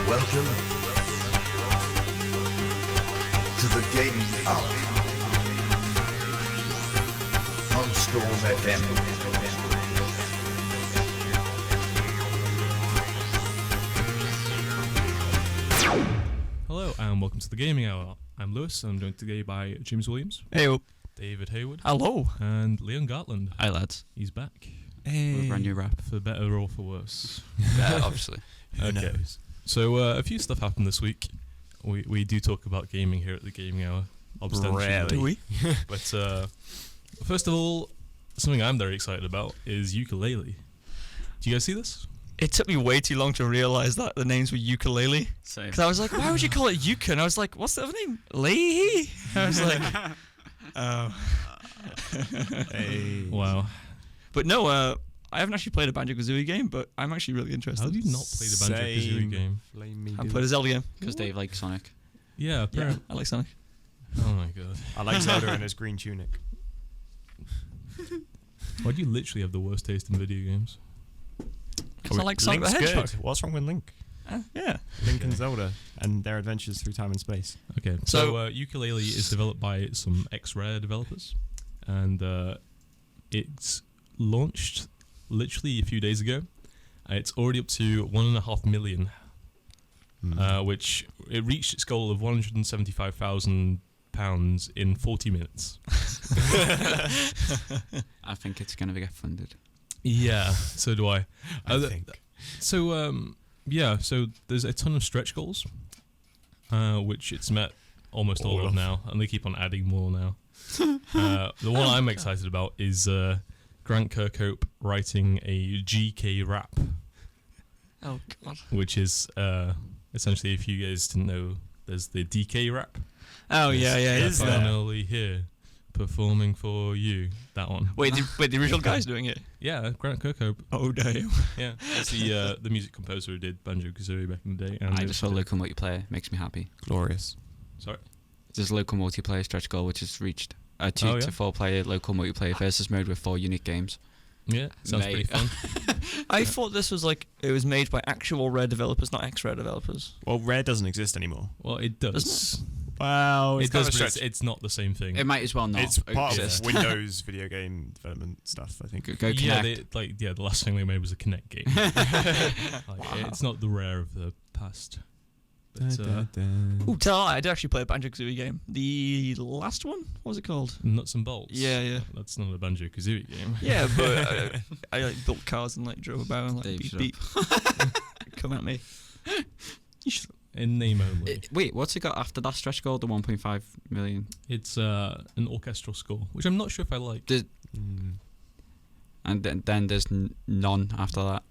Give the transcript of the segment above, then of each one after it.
Welcome to the Gaming Hour on Storm FM. Hello and welcome to the Gaming Hour. I'm Lewis and I'm joined today by James Williams, Hey, David Hayward, hello. and Leon Gartland. Hi lads. He's back. Hey. With a brand new rap. For better or for worse. Obviously. Okay. So a few stuff happened this week. We do talk about gaming here at the Gaming Hour. Ostensibly. Do we? But first of all, something I'm very excited about is ukulele. Do you guys see this? It took me way too long to realise that the names were ukulele. Same. Because I was like, why would you call it Yuka? And I was like, what's the other name? Leahy? I was like, oh. Hey. Wow. But no, I haven't actually played a Banjo-Kazooie game, but I'm actually really interested. How have you not played a Banjo-Kazooie game? I've played a Zelda game. Because Dave likes Sonic. Yeah, Yeah, apparently. I like Sonic. Oh my god. I like Zelda in his green tunic. Why do you literally have the worst taste in video games? Because I like Sonic the Link's Hedgehog. good. What's wrong with Link? Yeah. Link and Zelda and their adventures through time and space. Okay, so ukulele is developed by some X-Rare developers, and it's launched literally a few days ago. It's already up to 1.5 million, which it reached its goal of £175,000 in 40 minutes. I think it's going to get funded. Yeah, so do I. I think. So so there's a ton of stretch goals, which it's met almost all of now, and they keep on adding more now. The one I'm excited about is Grant Kirkhope writing a GK rap, Oh, God. which is essentially, if you guys didn't know, there's the DK rap. Oh, yeah. Is there? Finally here, performing for you. That one. Wait, the original guy's doing it? Yeah, Grant Kirkhope. Oh, damn. Yeah, that's the music composer who did Banjo-Kazooie back in the day. And I just saw local multiplayer. Makes me happy. Glorious. Sorry. There's local multiplayer stretch goal which has reached a 2 Oh, yeah? to 4 player local multiplayer versus mode with 4 unique games. Yeah, sounds pretty Mate. fun. I thought this was like, it was made by actual Rare developers, not X-Rare developers. Well, Rare doesn't exist anymore. Well, it does. Well, It does, but it's not the same thing. It might as well not It's part exist. of Windows video game development stuff, I think. Go Yeah, Kinect. the last thing they made was a Kinect game. It's not the Rare of the past. But, Ooh, tell a lie, I did actually play a Banjo-Kazooie game. The last one? What was it called? Nuts and bolts. Yeah. That's not a Banjo-Kazooie game. Yeah, but I like built cars and like drove about and like Dave, beep shut beep. Come at me. In name only. Wait, what's it got after that stretch goal? The 1.5 million. It's an orchestral score, which I'm not sure if I like. And then there's none after that.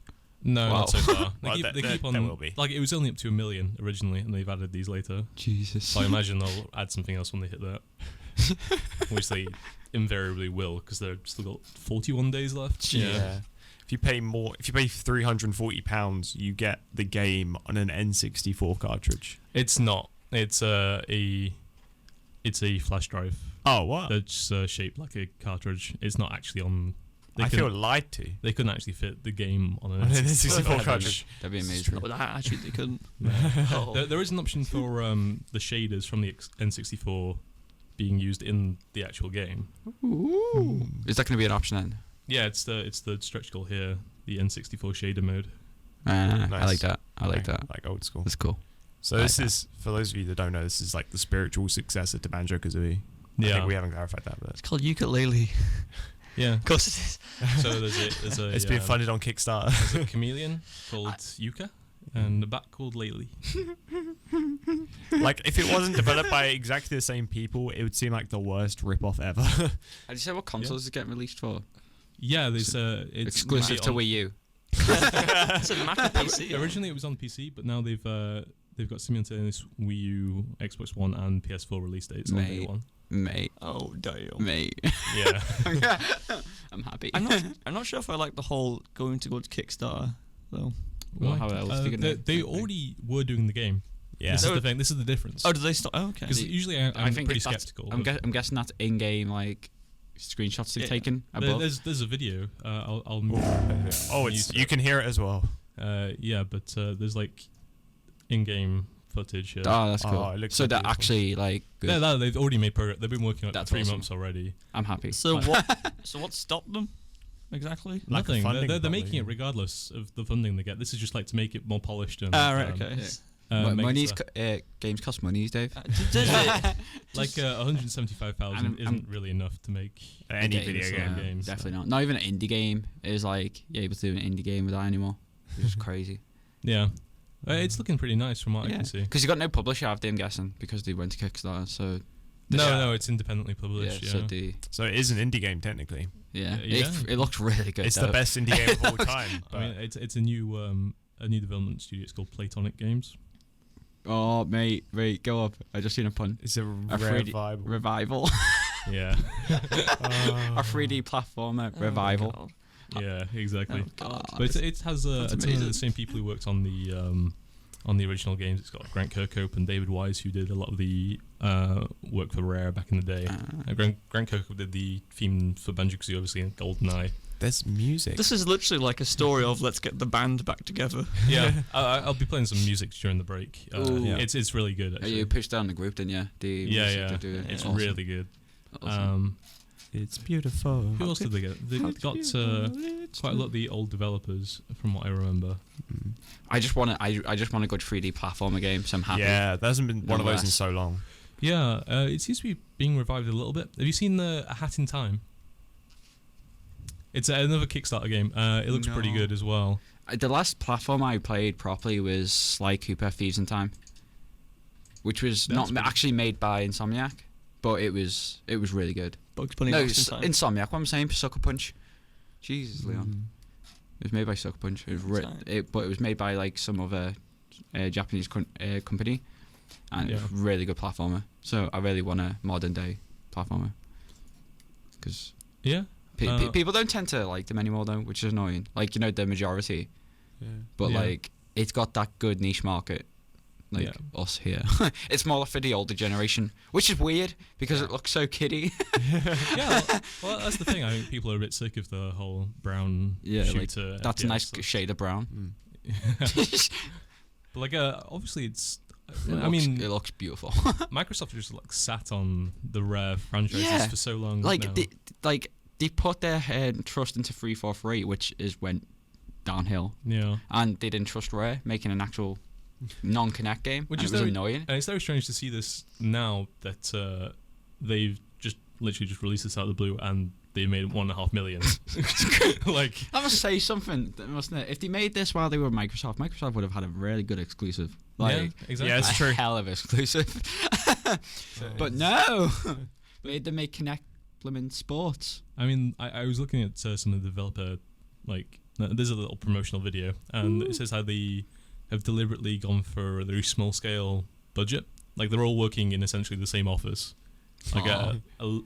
No, Wow. not so far. Well, They keep on. there will be. Like, it was only up to 1 million originally, and they've added these later. Jesus. So I imagine they'll add something else when they hit that, which they invariably will, because they've still got 41 days left. Yeah. If you pay £340, you get the game on an N64 cartridge. It's not. It's a flash drive Oh, what? that's shaped like a cartridge. It's not actually on. I feel lied to. They couldn't actually fit the game on an On an N64 N64 cartridge. That'd be amazing. No, that actually they couldn't. No. There is an option for the shaders from the N64 being used in the actual game. Ooh. Is that going to be an option then? Yeah, it's the stretch goal here, the N64 shader mode. I Nice. like that. I like that. Like old school. That's cool. So this is, for those of you that don't know, this is like the spiritual successor to Banjo-Kazooie. I Yeah, think we haven't clarified that, but It's called ukulele. yeah. Of course it is. So there's a it's been funded on Kickstarter. there's a chameleon called Yuka and a bat called Laylee. Like, if it wasn't developed by exactly the same people, it would seem like the worst rip-off ever. Did you say what consoles is getting released for? Yeah, there's it's Exclusive to on- Wii U. It's a Mac and PC. Originally it was on PC, but now they've got simultaneous Wii U, Xbox One, and PS4 release dates on day Mate. one. Mate. Oh damn. Mate. Yeah. I'm happy. I'm not sure if I like the whole going to go to Kickstarter though. Well, how else are you gonna they make already were doing the game. Yeah. This is the thing. This is the difference. Oh, did they stop? Oh, okay. Because usually I'm think pretty that's- skeptical. I'm but guessing that's in-game like screenshots they've Yeah. taken above. there's a video. I'll Oh, it's, you can hear it as well. yeah, but there's like in-game footage. Yeah. Oh, that's cool. Oh, it looks so so they're beautiful. actually like good. Yeah, they've already made progress. They've been working on it for That's 3 awesome. months already. I'm happy. So what? So what stopped them exactly? Lack of Nothing. funding, They're probably, making yeah. it regardless of the funding they get. This is just like to make it more polished and Ah, right. Okay. make Money's it, games cost money, Dave. Does it? like 175,000 I'm- isn't really enough to make Any Games, video game. yeah. games. Definitely not. Not even an indie game is like you're able to do an indie game with that anymore. Which is crazy. Yeah. It's looking pretty nice from what I can see. Because you got no publisher, have they? I'm guessing because they went to Kickstarter. So No, it's independently yeah, published. Yeah. so the So it is an indie game technically. yeah, Yeah. It looks really good. It's though. the best indie game of all time. I mean, But it's a new development studio. It's called Platonic Games. Oh mate, wait, go up. I just seen a pun. it's a A rare 3D vibe. revival. Yeah. A 3D platformer revival. God. Yeah, exactly. Oh, God. But it has That's it's one of amazing. the same people who worked on the original games. It's got Grant Kirkhope and David Wise, who did a lot of the work for Rare back in the day. Grant Kirkhope did the theme for Banjo-Kazooie, obviously, and GoldenEye. There's music. This is literally like a story of let's get the band back together. Yeah, I'll be playing some music during the break. Ooh. Yeah. It's really good. Oh, Actually. you pushed down the group, didn't you? The Yeah, music yeah. to do it. It's Awesome. really good. Awesome. It's beautiful. Who else did they get? They got quite a lot of the old developers, from what I remember. I just want a good 3D platformer game, so I'm happy. Yeah, there hasn't been one of those in Nonetheless. so long. Yeah, it seems to be being revived a little bit. Have you seen A Hat in Time? It's another Kickstarter game. It looks pretty No. good as well. The last platform I played properly was Sly Cooper Thieves in Time, which was That's not pretty- actually made by Insomniac, but it was really good. Bugs Bunny No, Lost in Time. Insomniac. What I'm saying, Sucker Punch. Jesus, Leon. It was made by Sucker Punch. It was Right. but it was made by like some other Japanese company, and it was Yeah. really good platformer. So I really want a modern day platformer because Yeah. people don't tend to like them anymore though, which is annoying. Like the majority, Yeah. but Yeah. like it's got that good niche market. Like Yeah. us here, it's more for the older generation, which is weird because it looks so kiddie. Yeah, well, that's the thing. I think people are a bit sick of the whole brown Yeah, like, shooter. That's a FPS nice stuff. shade of brown. But like, obviously, it's. It looks beautiful. Microsoft just like sat on the Rare franchises Yeah. for so long. like now. they put their trust into 343, which is went downhill, Yeah, and they didn't trust Rare making an actual non-Connect game, which and is it was very- annoying. and it's very strange to see this now that they've just literally just released this out of the blue and they made 1.5 million. Like, That must say something, mustn't it? If they made this while they were Microsoft would have had a really good exclusive. Like, yeah, exactly. Yeah, it's a true. hell of exclusive. But no, made them make Connect Implement Sports. I mean, I was looking at some of the developer, like, there's a little promotional video, and it says how they have deliberately gone for a very small scale budget. Like, they're all working in essentially the same office. Like,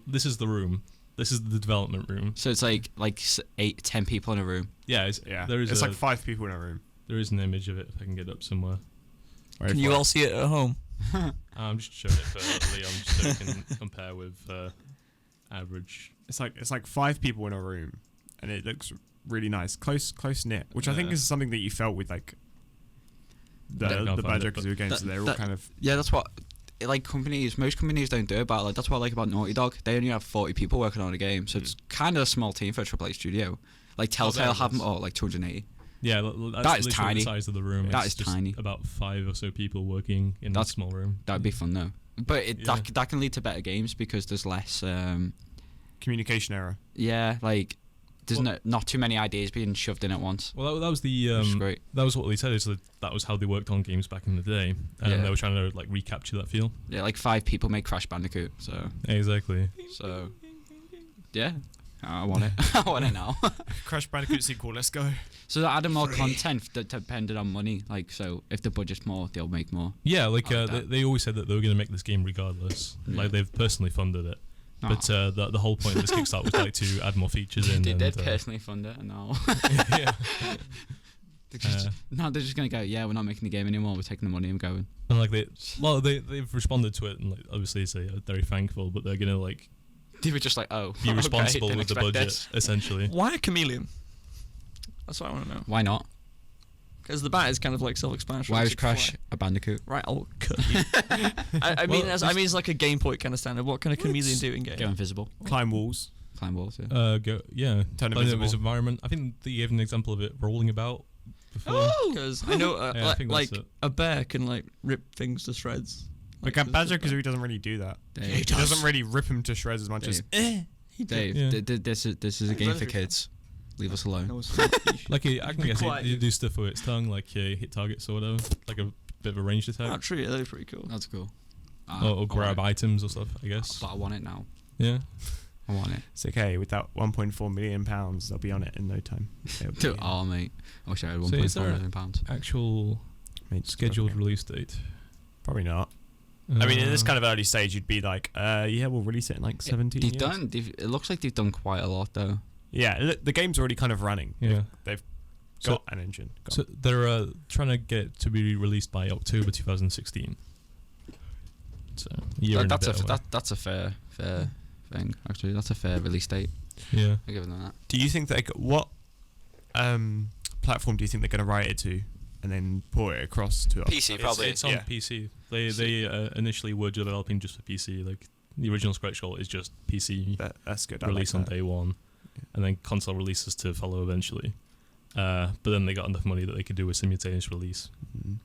this is the room. This is the development room. So it's like 8-10 people in a room. Yeah, Yeah. there is It's like 5 people in a room. there is an image of it if I can get it up somewhere. Can you all see it at home? I'm just showing it for Leon just so we can compare with average. It's like 5 people in a room, and it looks really nice, close knit, which I think Yeah. is something that you felt with like I the can't find it, Banjo-Kazooie games. So they're all kind of Yeah, that's what. Like most companies don't do it, but like that's what I like about Naughty Dog. They only have 40 people working on a game, so it's kind of a small team for a AAA studio. Like Telltale have them like 280. Yeah, that's That is literally tiny. the size of the room. That It's is just tiny. About 5 or so people working in that small room. That'd be fun though. But Yeah. that can lead to better games because there's less. communication error. Yeah, like there's Well- not too many ideas being shoved in at once. Well, that was the Which is great. that was what they said. Is that was how they worked on games back in the day, and Yeah. they were trying to like recapture that feel. Yeah, like 5 people make Crash Bandicoot. Exactly. So yeah, I want it. I want it now. Crash Bandicoot sequel. Let's go. So they're adding more content that depended on money. Like so, if the budget's more, they'll make more. Yeah, like I like that. they always said that they were going to make this game regardless. Yeah. Like they've personally funded it, Oh. but the whole point of this Kickstarter was like to add more features in. They and, did personally fund it, and now yeah. they're just gonna go. Yeah, we're not making the game anymore. We're taking the money and going. And like they've responded to it, and like obviously they're very thankful, but they're gonna like They were just like, oh, be okay, responsible didn't with the expect budget this. essentially. Why a chameleon? That's what I want to know. Why not? Because the bat is kind of like self-explanatory. Why It's is like Crash fly. a bandicoot? Right, I'll cut you. I mean, Well, I mean, it's like a game point kind of standard. What can a chameleon do in game? Go invisible. Climb walls. Climb walls, yeah. Turn Turn invisible. his environment. I think they gave an example of it rolling about before. Because I know, Yeah, I think like that's it. a bear can like rip things to shreds. Like Like, Badger Kazooie doesn't really do that. Dave, He doesn't really rip him to shreds as much as. Dave, Yeah. this is a game for kids. Leave us alone. Like I can guess quiet. you do stuff with its tongue, like hit targets or whatever, like a bit of a ranged Oh, attack, true. Yeah, that'd be pretty cool. That's cool. or grab items or stuff. I guess. But I want it now. Yeah. I want it. It's okay. With that 1.4 million pounds, they'll be on it in no time. They'll be- Oh mate, I wish I had So is 1.4 there million pounds. Actual Mate, scheduled okay. release date. Probably not. I mean, in this Uh, kind of early stage, you'd be like, yeah, we'll release it in like 17 They've years. done. It looks like they've done quite a lot though. Yeah, the game's already kind of running. Yeah. They've So- got an engine. Go So they're trying to get it to be released by October 2016. So a year and That's a bit away. that's a fair thing. Actually, that's a fair release date. Yeah. I give them that. Do you think what platform do you think they're going to write it to, and then port it across to PC, probably. It's on Yeah. PC. They initially were developing just for PC. Like the original Scratch Goal is just PC That's good. release I on like that. day one, and then console releases to follow eventually. But then they got enough money that they could do a simultaneous release. Mhm.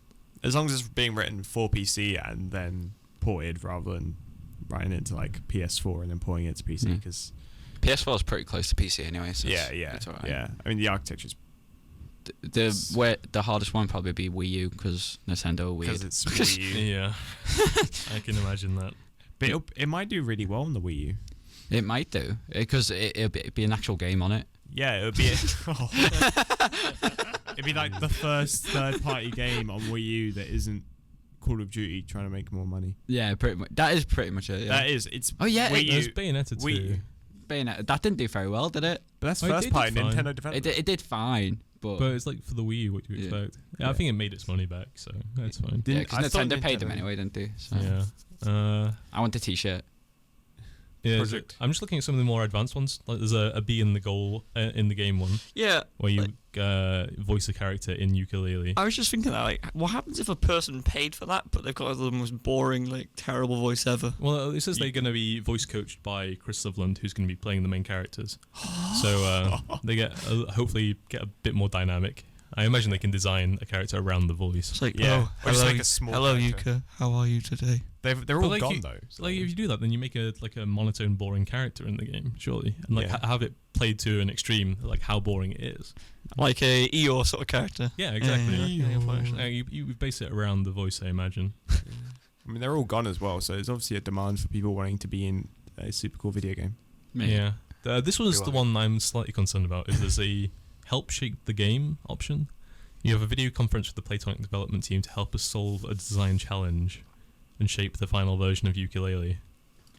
As long as it's being written for PC and then ported rather than writing it to like PS4 and then porting it to PC, Mm. because PS4 is pretty close to PC anyway. So it's alright. yeah. I mean, the architecture's The hardest one probably be Wii U because Nintendo are weird. because it's Wii U. Yeah, I can imagine that. But it might do really well on the Wii U. It might do because it'd be an actual game on it. Yeah, it would be. It'd be like the first third-party game on Wii U that isn't Call of Duty trying to make more money. Yeah, pretty much. That is pretty much it. Yeah. That is. It's. Oh, yeah, Wii There's U. Bayonetta 2. Wii- Bayonetta, that didn't do very well, did it? But that's Oh, it first did party fine. Nintendo development. It did fine, but But it's like for the Wii U, what do you Yeah. expect? Yeah, I think it made its money back, so that's fine. yeah, Didn't- I because thought Nintendo paid them Nintendo- anyway, didn't they? So Yeah. I want the T-shirt. Yeah, Project. I'm just looking at some of the more advanced ones. Like there's a B in the goal in the game one Yeah, where you voice a character in ukulele. I was just thinking that, like, what happens if a person paid for that, but they've got the most boring, like, terrible voice ever? Well, it says they're going to be voice coached by Chris Sutherland, who's going to be playing the main characters. So they hopefully get a bit more dynamic. I imagine they can design a character around the voice. It's like, Yeah, oh, or just hello, like a small hello, character. Yuka. How are you today? They're But all like gone you- though. So. Like if you do that, then you make a monotone, boring character in the game, surely, and like Yeah. have it played to an extreme, like how boring it is. Like a Eeyore sort of character. Yeah, exactly. Yeah. You base it around the voice, I imagine. I mean, they're all gone as well. So there's obviously a demand for people wanting to be in a super cool video game. Yeah. This was Go the on. one I'm slightly concerned about. Is there's a help shape the game option. You have a video conference with the Playtonic development team to help us solve a design challenge and shape the final version of Ukulele.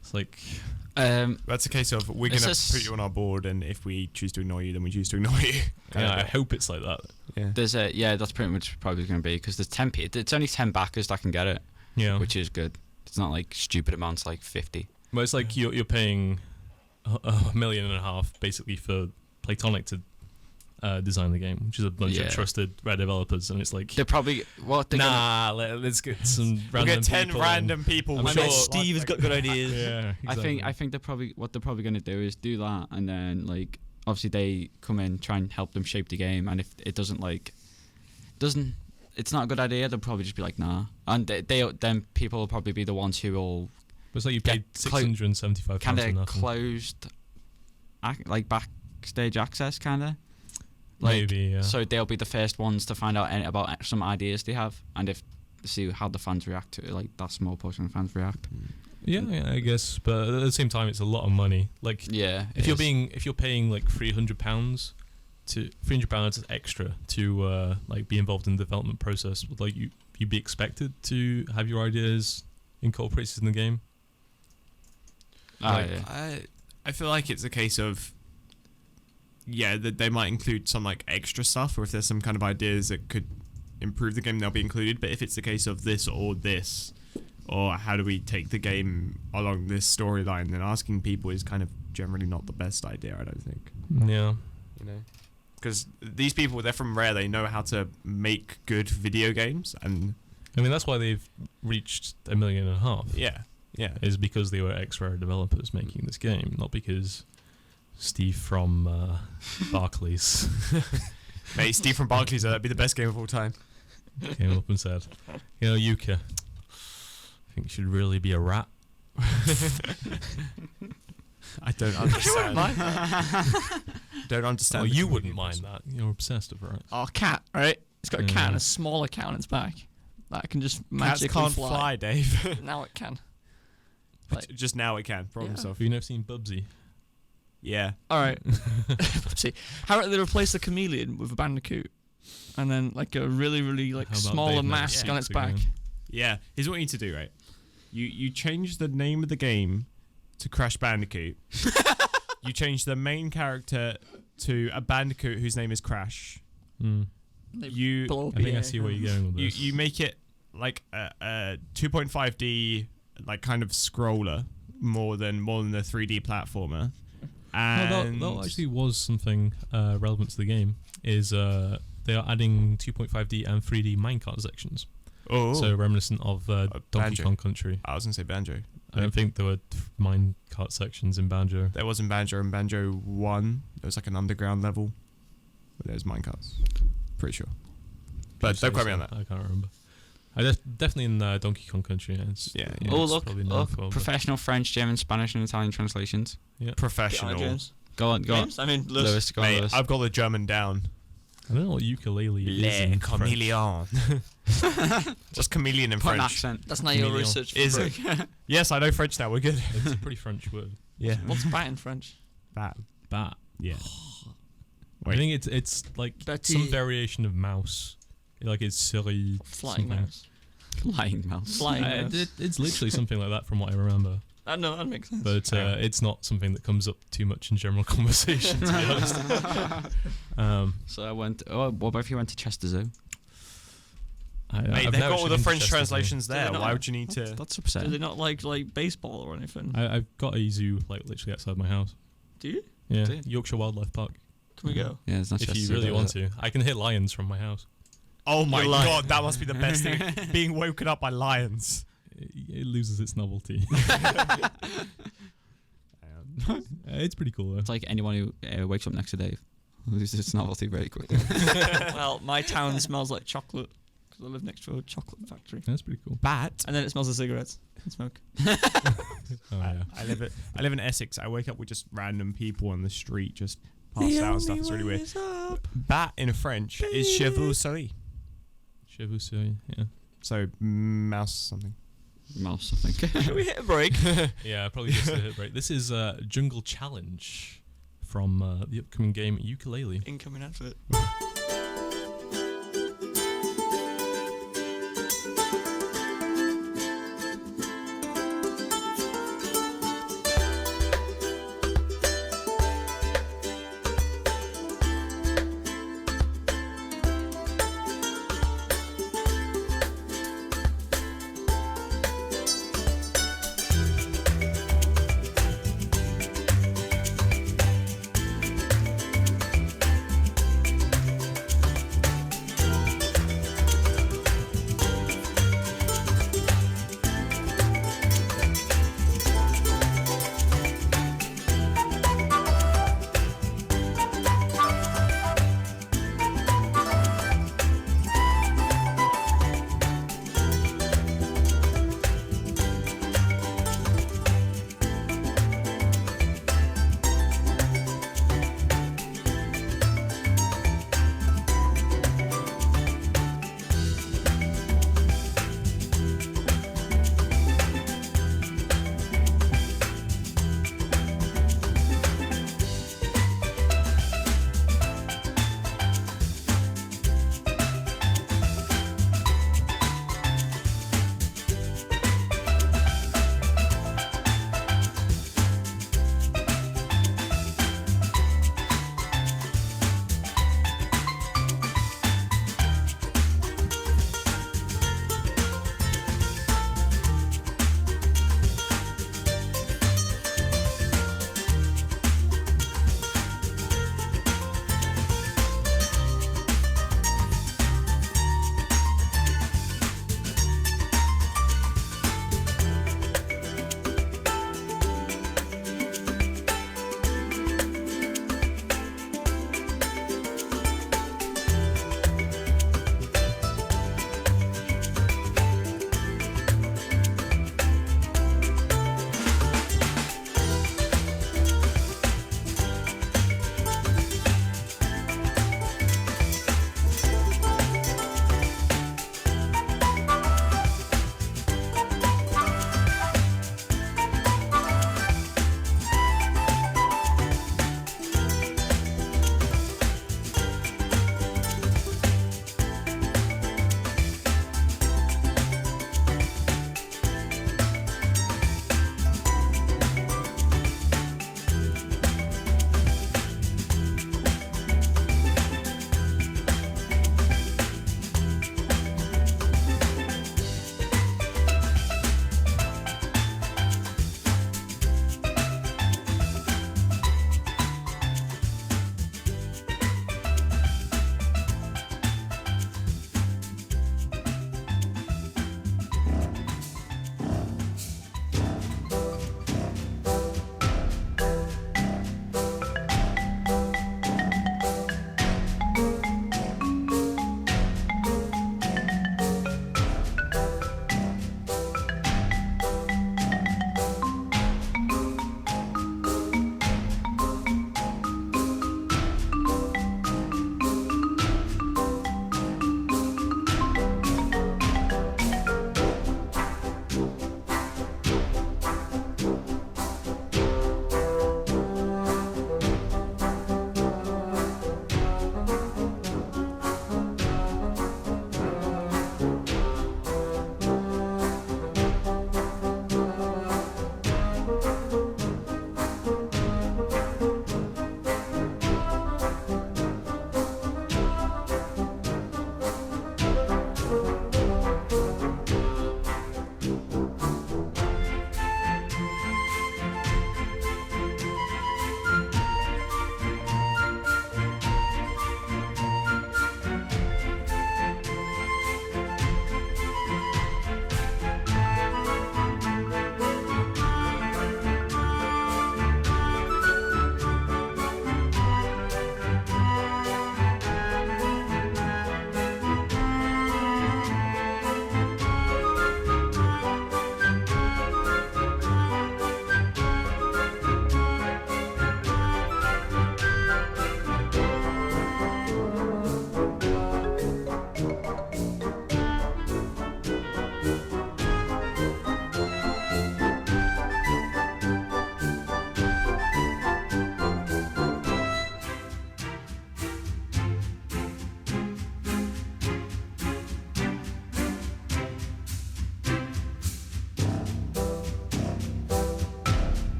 It's like, That's a case of we're Is gonna this- put you on our board, and if we choose to ignore you, then we choose to ignore you. yeah, I hope it's like that. Yeah. There's that's pretty much probably going to be because there's 10 it's only 10 backers that can get it, Yeah, which is good. It's not like stupid amounts like 50. but it's like you're paying $1.5 million basically for Playtonic to design the game, which is a bunch Yeah. of trusted Red developers, and it's like, They're probably they're let's get some We'll random get 10 people random people. I'm with sure like- Steve has got good ideas. Yeah, exactly. I think they're probably what they're probably going to do is do that, and then like obviously they come in try and help them shape the game, and if it doesn't it's not a good idea, they'll probably just be like nah, and then people will probably be the ones who will But it's like you get paid £675 kind for of nothing. closed like backstage access kind of like, Maybe, yeah. so they'll be the first ones to find out about some ideas they have, and if see how the fans react to it, like that small portion of fans react. Yeah, I guess. But at the same time, it's a lot of money. Like, Yeah, if you're paying like £300 to £300 extra to like be involved in the development process, would like you'd be expected to have your ideas incorporated in the game. Like, yeah. I feel like it's a case of that they might include some like extra stuff, or if there's some kind of ideas that could improve the game, they'll be included. But if it's the case of this, or how do we take the game along this storyline, then asking people is kind of generally not the best idea, I don't think. Yeah. You know, because these people, they're from Rare. They know how to make good video games, and I mean, that's why they've reached 1.5 million. yeah. Is because they were X-Rare developers making this game, not because Steve from Barclays Mate, Steve from Barclays, that'd be the best game of all time. came up and said, you know, Yuka, I think you should really be a rat. I don't understand. Don't understand. Well, the you wouldn't community. mind that. You're obsessed with rats. Oh, cat, right? It's got a cat Yeah. and a smaller cat on its back. That can just Cats magically can't fly, Dave. Now it can. But just now it can. Problem Yeah. solved. Have you never seen Bubsy? Yeah. All right. See, how about they replace the chameleon with a bandicoot, and then like a really, really like How about smaller Dave mask Never on its Speaks back? Again? Yeah. Here's what you need to do, right? You change the name of the game to Crash Bandicoot. You change the main character to a bandicoot whose name is Crash. Mm. They You blow up I think the I air. see where you're going with this. you make it like a 2.5D like kind of scroller more than the 3D platformer. No, And that actually was something relevant to the game. Is they are adding 2.5D and 3D minecart sections, so reminiscent of Donkey Banjo. Kong Country. I was gonna say Banjo. I don't think there were minecart sections in Banjo. There was in Banjo and Banjo 1. There was like an underground level. But there's minecarts. Pretty sure. But don't quote me on that. I can't remember. Definitely in Donkey Kong Country. It's, Yeah, what yeah. Oh it's look, probably known for, but- professional French, German, Spanish, and Italian translations. Professional. James. Go on, go on. James? I mean, Lewis, go on, Mate, Lewis. I've got the German down. I don't know what ukulele is in French. Just chameleon in Put an French. accent. That's not your Chameleon. research. For Is break. it? Yes, I know French now. We're good. It's a pretty French word. Yeah. What's bat in French? That. Bat. Yeah. I Wait. think it's like Betty. some variation of mouse. Like it's silly. Flying something. mouse. Flying mouse. Flying mouse. It's literally something like that from what I remember. No, that makes sense. But it's not something that comes up too much in general conversation, to be honest. So I went. Oh, what about if you went to Chester Zoo? Mate, I've they've never got all the been to French Chester Zoo. translations Do there. they not? Why would you need to? That's Do upsetting. they not like baseball or anything? I've got a zoo like literally outside my house. Do you? Yeah, Do you? Yorkshire Wildlife Park. Can we go? Yeah, it's not If Chester you Zoo, really though, want is it? to, I can hit lions from my house. Oh my You're lying. god, that must be the best thing. Being woken up by lions. It loses its novelty. It's pretty cool though. It's like anyone who wakes up next to Dave loses its novelty very quickly. Well, my town smells like chocolate because I live next to a chocolate factory, That's pretty cool. Bat. and then it smells of cigarettes and smoke. Oh yeah. I live in Essex. I wake up with just random people on the street just passed out and stuff. It's really weird. Bat in French is chevaucheur. Chevaucheur, yeah. So mouse something. Mouse, I think. Can we hit a break? Yeah, probably just a hit break. This is Jungle Challenge from the upcoming game Ukulele. Incoming advert.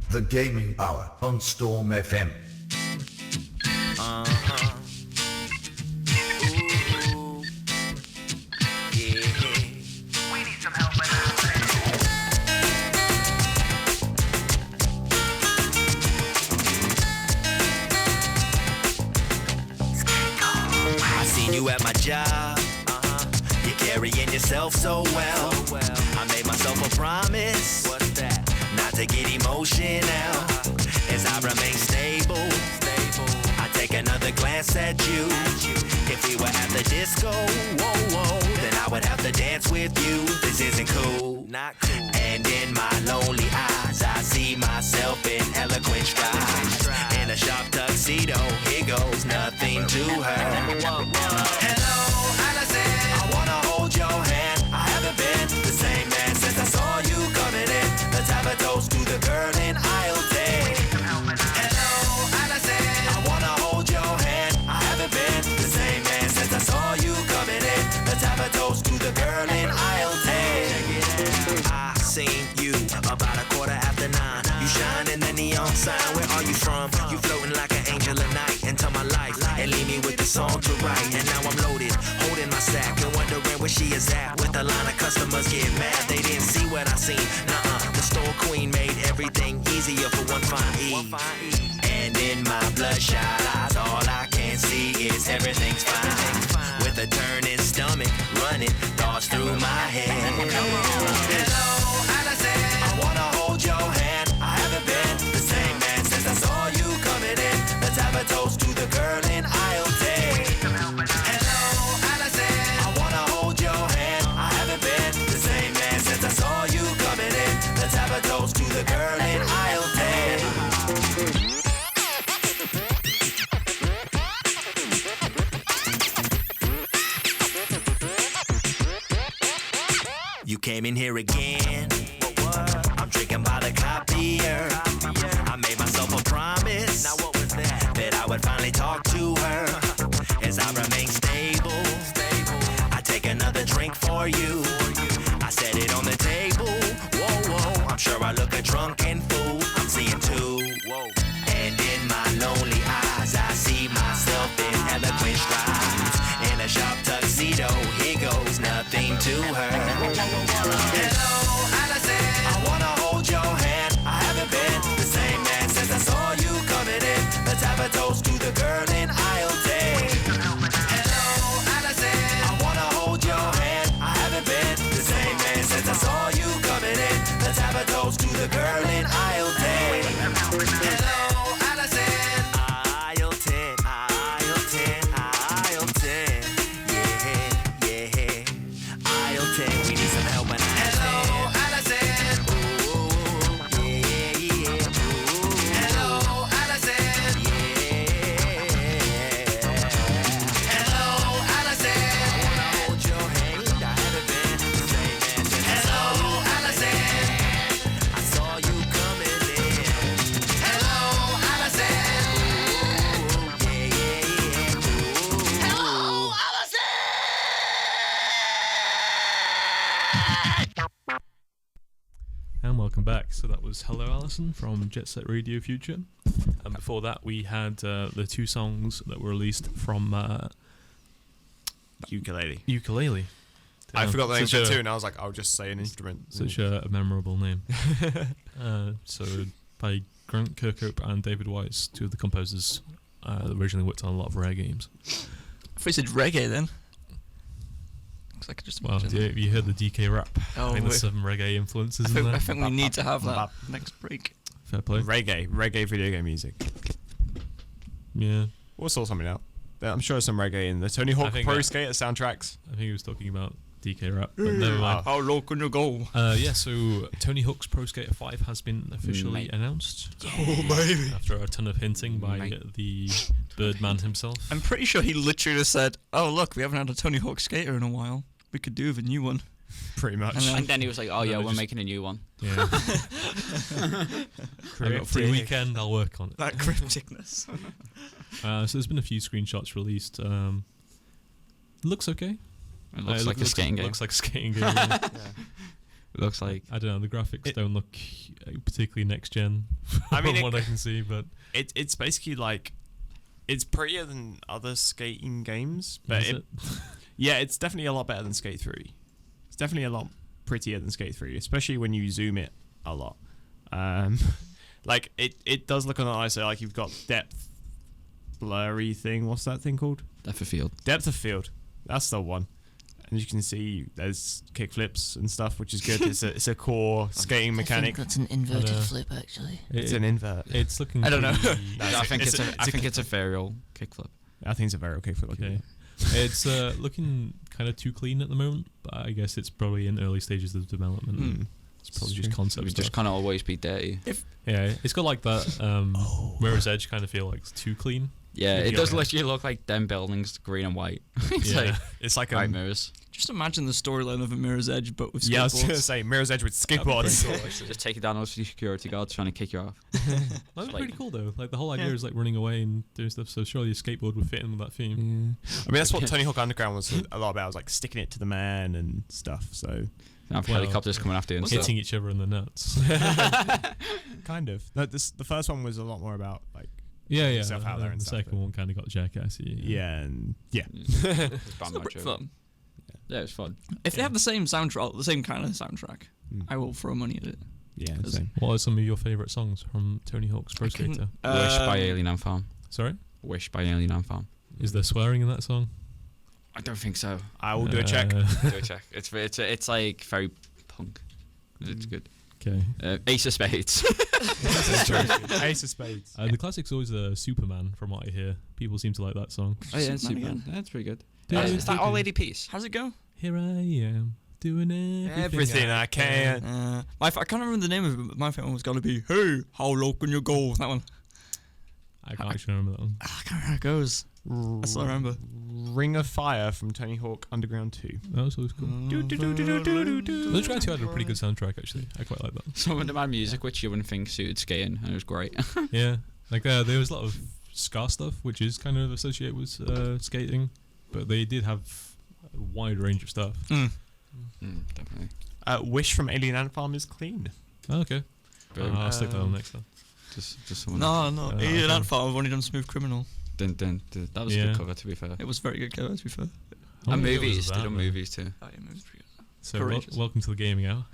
The Gaming Hour on Storm FM. Ooh. Yeah. We need some help with I seen you at my job. You're carrying yourself so well. I made myself a promise. What's that? Not to get emotional. As I remain stable. I take another glance at you. If we were at the disco, then I would have to dance with you. This isn't cool. Not cool. And in my lonely eyes, I see myself in eloquent strides. In a sharp tuxedo, here goes nothing to her. Hello, Allison. I wanna hold your hand. I haven't been the same man since I saw you coming in. Let's have a toast to the girl in aisle 10. Hello, Allison. I wanna hold your hand. I haven't been the same man since I saw you coming in. Let's have a toast to the girl in aisle 10. I seen you about 9:15. You shine in the neon sign. Where are you from? You floating like an angel at night into my life and leave me with the song to write. And now I'm loaded, holding my sack and wondering where she is at. With a line of customers get mad, they didn't see what I seen. The store queen made everything easier for one fine E. And in my bloodshot eyes, all I can see is everything's fine. With a turning stomach, running thoughts through my head. Hello, Allison. I wanna hold your hand. I haven't been the same man since I saw you coming in. Let's have a toast to the girl in aisle 10. Hello, Allison. I wanna hold your hand. I haven't been the same man since I saw you coming in. Let's have a toast to the girl in aisle 10. You came in here again. I'm drinking by the copier. I made myself a promise. Now what was that? That I would finally talk to her. As I remain stable. I take another drink for you. I set it on the table. Whoa. I'm sure I look a drunken fool. I'm seeing two. And in my lonely eyes, I see myself in eloquent strides. In a sharp tuxedo, here goes nothing to her. Hello, Allison. I wanna hold your hand. I haven't been the same man since I saw you coming in. Let's have a toast to the girl in aisle 10. Hello, Allison. I wanna hold your hand. I haven't been the same man since I saw you coming in. Let's have a toast to the girl in aisle 10. Hello, Allison. Aisle 10, aisle 10, aisle 10. Yeah. Aisle 10, we need some help when I Hello, Allison. Ooh, yeah. Ooh. Hello, Allison. Yeah. Hello, Allison. I wanna hold your hand. I haven't been the same man since Hello, Allison. I saw you coming in. Hello, Allison. Ooh, yeah. Ooh. Hello, Allison. And welcome back. So that was Hello Alison from Jet Set Radio Future. And before that, we had the two songs that were released from Ukulele. Ukulele. I forgot the name of Such it a- too, and I was like, I'll just say an instrument. Such a memorable name. So by Grant Kirkhope and David Wise, two of the composers that originally worked on a lot of Rare games. I thought you said reggae then. Looks like I just Well, imagined. you heard the DK rap. Oh, I think there's wait. some reggae influences I in think, there. I think we need to have that bop. next break. Fair play. Reggae video game music. Yeah. We'll sort something out. I'm sure there's some reggae in the Tony Hawk think Pro that- Skater soundtracks. I think he was talking about DK rap, but never mind. How low can you go? Yeah, so Tony Hawk's Pro Skater 5 has been officially Mate. announced. Oh, baby. After a ton of hinting by Mate. the Birdman himself. I'm pretty sure he literally just said, "Oh look, we haven't had a Tony Hawk skater in a while. We could do with a new one." Pretty much. And And then he was like, oh No, yeah, they we're just- making a new one. Yeah. I've got free weekend, I'll work on it. That crypticness. So there's been a few screenshots released. Looks okay. It looks like a skating game. Looks like a skating game. Yeah. looks like. I don't know. The graphics don't look particularly next gen. I mean, from what I can see, but it's basically like it's prettier than other skating games, but is it? yeah, it's definitely a lot better than Skate 3. It's definitely a lot prettier than Skate 3, especially when you zoom it a lot. Like it does look on the ISO like you've got depth blurry thing. What's that thing called? Depth of field. Depth of field. That's the one. And you can see there's kickflips and stuff, which is good. It's a core skating mechanic. That's an inverted And, flip, actually. It's an invert. It's looking. I don't know. pretty- I think it's a varial kickflip. I think it's a very kickflip. Okay. It's looking kind of too clean at the moment, but I guess it's probably in early stages of development. Mm. It's probably just It concept would stuff. just kind of always be dirty. Yeah, it's got like that Mirror's Edge kind of feel, like it's too clean. Yeah, it Yeah. does literally look like them buildings, green and white. It's Yeah. like It's like white mirrors. Just imagine the storyline of a Mirror's Edge, but with skateboards. Yeah, I was gonna say Mirror's Edge with skateboards. Just taking down all the security guards trying to kick you off. That was like- pretty cool though. Like the whole idea Yeah. is like running away and doing stuff. So surely a skateboard would fit in with that theme. I mean, that's what Tony Hawk Underground was a lot about. It was like sticking it to the man and stuff. So Now Well, helicopters coming after you and stuff. Hitting each other in the nuts. kind of. No, the first one was a lot more about like yeah. Yourself out there and and the stuff, second but- one kind of got jackassy. yeah and yeah. It's bad Still pretty macho. fun. Yeah, it's fun. If they have the same soundtrack, the same kind of soundtrack, Mm. I will throw money at it. Yeah, Because- same. What are some of your favourite songs from Tony Hawk's Pro I couldn't- Skater? Wish by Um, Alien Ant Farm. Sorry, Wish by Alien Ant Farm. is there swearing in that song? I don't think so. I will do a check. Do a check. It's like very punk. It's good. Okay. Ace of Spades. Ace of Spades. The classic's always Superman, from what I hear. People seem to like that Oh yeah, it's Superman Superman. That's pretty good. Do Is that do All do. Lady Peace? How's it go? Here I am doing Everything I can. I can't remember the name of it, but my favorite one's got to be "Hey, how low can you go?" That one. I can't actually remember that one. I can't remember how it goes. That's all I remember. Ring of Fire from Tony Hawk Underground 2. That was always cool. The Try 2 had a pretty good soundtrack actually. I quite like that. Some of the bad music which you wouldn't think suited skating, and it was great. Yeah, like there was a lot of ska stuff, which is kind of associated with skating, but they did have a wide range of stuff. Definitely. Wish from Alien Ant Farm is clean. Oh, okay, Boom. I'll stick that on next time. Just someone. No, Alien okay. Ant Farm. I've only done Smooth Criminal. Dun, dun, dun. That was a Yeah. good cover, to be fair. It was very good cover, to be fair. How And long ago was movies. that, They done man? movies too. Oh, yeah, it was pretty good. So Courageous. welcome to the gaming hour.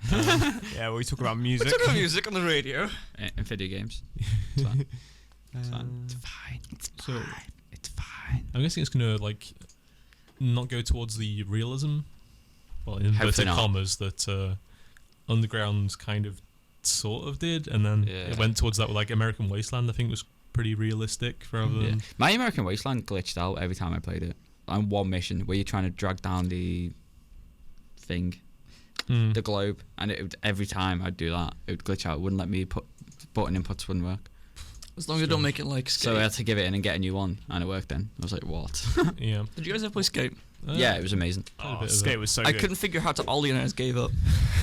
Yeah, we talk about music. Talk about music on the radio. And video games. It's fine. It's fine. It's fine. It's So It's fine. I'm guessing it's gonna like not go towards the realism, well, in Hopefully inverted not. commas, that Underground kind of sort of did, and then Yeah. it went towards that with like American Wasteland. I think was pretty realistic rather Yeah. than My American Wasteland glitched out every time I played it. On one mission where you're trying to drag down the thing, Mm. the globe, and it would, every time I'd do that, it would glitch out. It wouldn't let me put button inputs wouldn't work. As long as you don't make it like Skate. So I had to give it in and get a new one, and it worked. Then I was like, "What?" Yeah. Did you guys ever play Skate? Yeah, it was amazing. quite a Oh, bit of Skate it. was so I good. couldn't figure out how to ollie and I just gave up.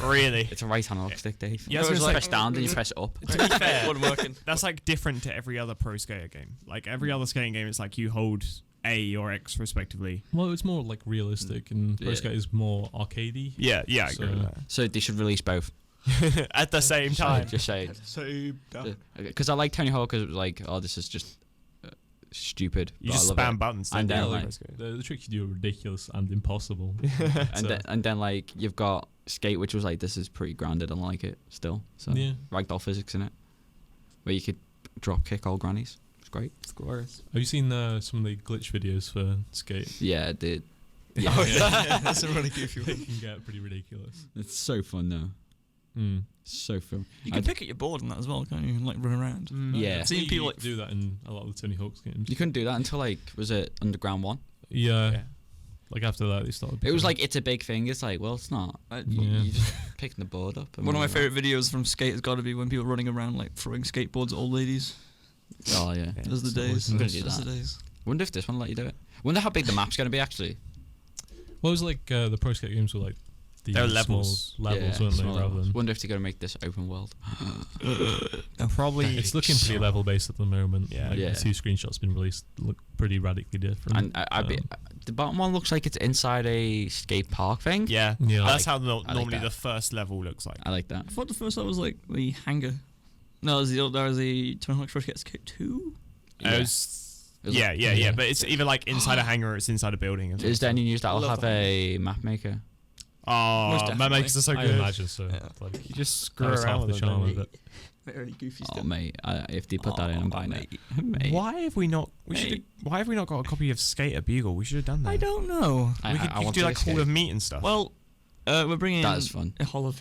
Really? It's a right analog stick, Dave. Yeah, I was you gonna say- press down, then you press up. To be fair, It wasn't working. that's like different to every other pro skater game. Like every other skating game, it's like you hold A or X respectively. Well, it's more like realistic, and Pro Yeah. Skate is more arcadey. Yeah, I agree So- with So they should release both. that. At the same time. Just saying. Because I like Tony Hawk because it was like, oh, this is just stupid. You but I just love spam it. buttons. And don't then, you? like, The tricks you do are ridiculous and impossible. And then like you've got Skate, which was like, this is pretty grounded and like it still. So Yeah. ragdoll physics in it, where you could drop kick old grannies. It's great. It's glorious. Have you seen some of the glitch videos for Skate? Yeah, it did. Yeah, That's a really goofy They one. can get pretty ridiculous. it's so fun though. Mm. So fun. You can pick at your board and that as well, can't you? And like run around. Yeah. I've seen people like do that in a lot of the Tony Hawk's games. You couldn't do that until like, was it Underground 1? Yeah. Yeah. Like after that, they started. It was picking- like, it's a big thing. It's like, well, it's not. Yeah. You just picking the board up. and one of my moving favorite videos from Skate has got to be when people running around like throwing skateboards at old ladies. around. Oh yeah. Yeah. Those are the it's always days. I'm gonna do Those are that. the days. Wonder if this one let you do it. Wonder how big the map's gonna be actually. Well, it was like the Pro Skate games were like the There are small levels. levels, weren't they? small Rather levels. than Wonder if they're gonna make this open world. And probably it's looking pretty level based at the moment. Yeah. Like, Yeah. the 2 screenshots been released look pretty radically different. And the bottom one looks like it's inside a skate park thing. Yeah, Yeah. that's how like normally that. the first level looks like. I like that. I thought the first one was like the hangar. No, there was the Tony Hawk's Pro Skater Skate 2. It was- It was yeah, like- yeah. But it's either like inside a hangar or it's inside a building. Is there any news that I will love have that. a map maker? Oh, Most that definitely. makes it so I good. imagine so. Yeah. Like, You just that screw was around half the with charm them. of it. Very goofy Oh stuff. mate, if they put that in, I'm buying it. Mate. Why have we not? Mate. Why have we not got a copy of Skate at Bugle? We should have done that. I don't know. We could, you could do like Hall of Meat and stuff. Well, we're bringing That is fun. a Hall of.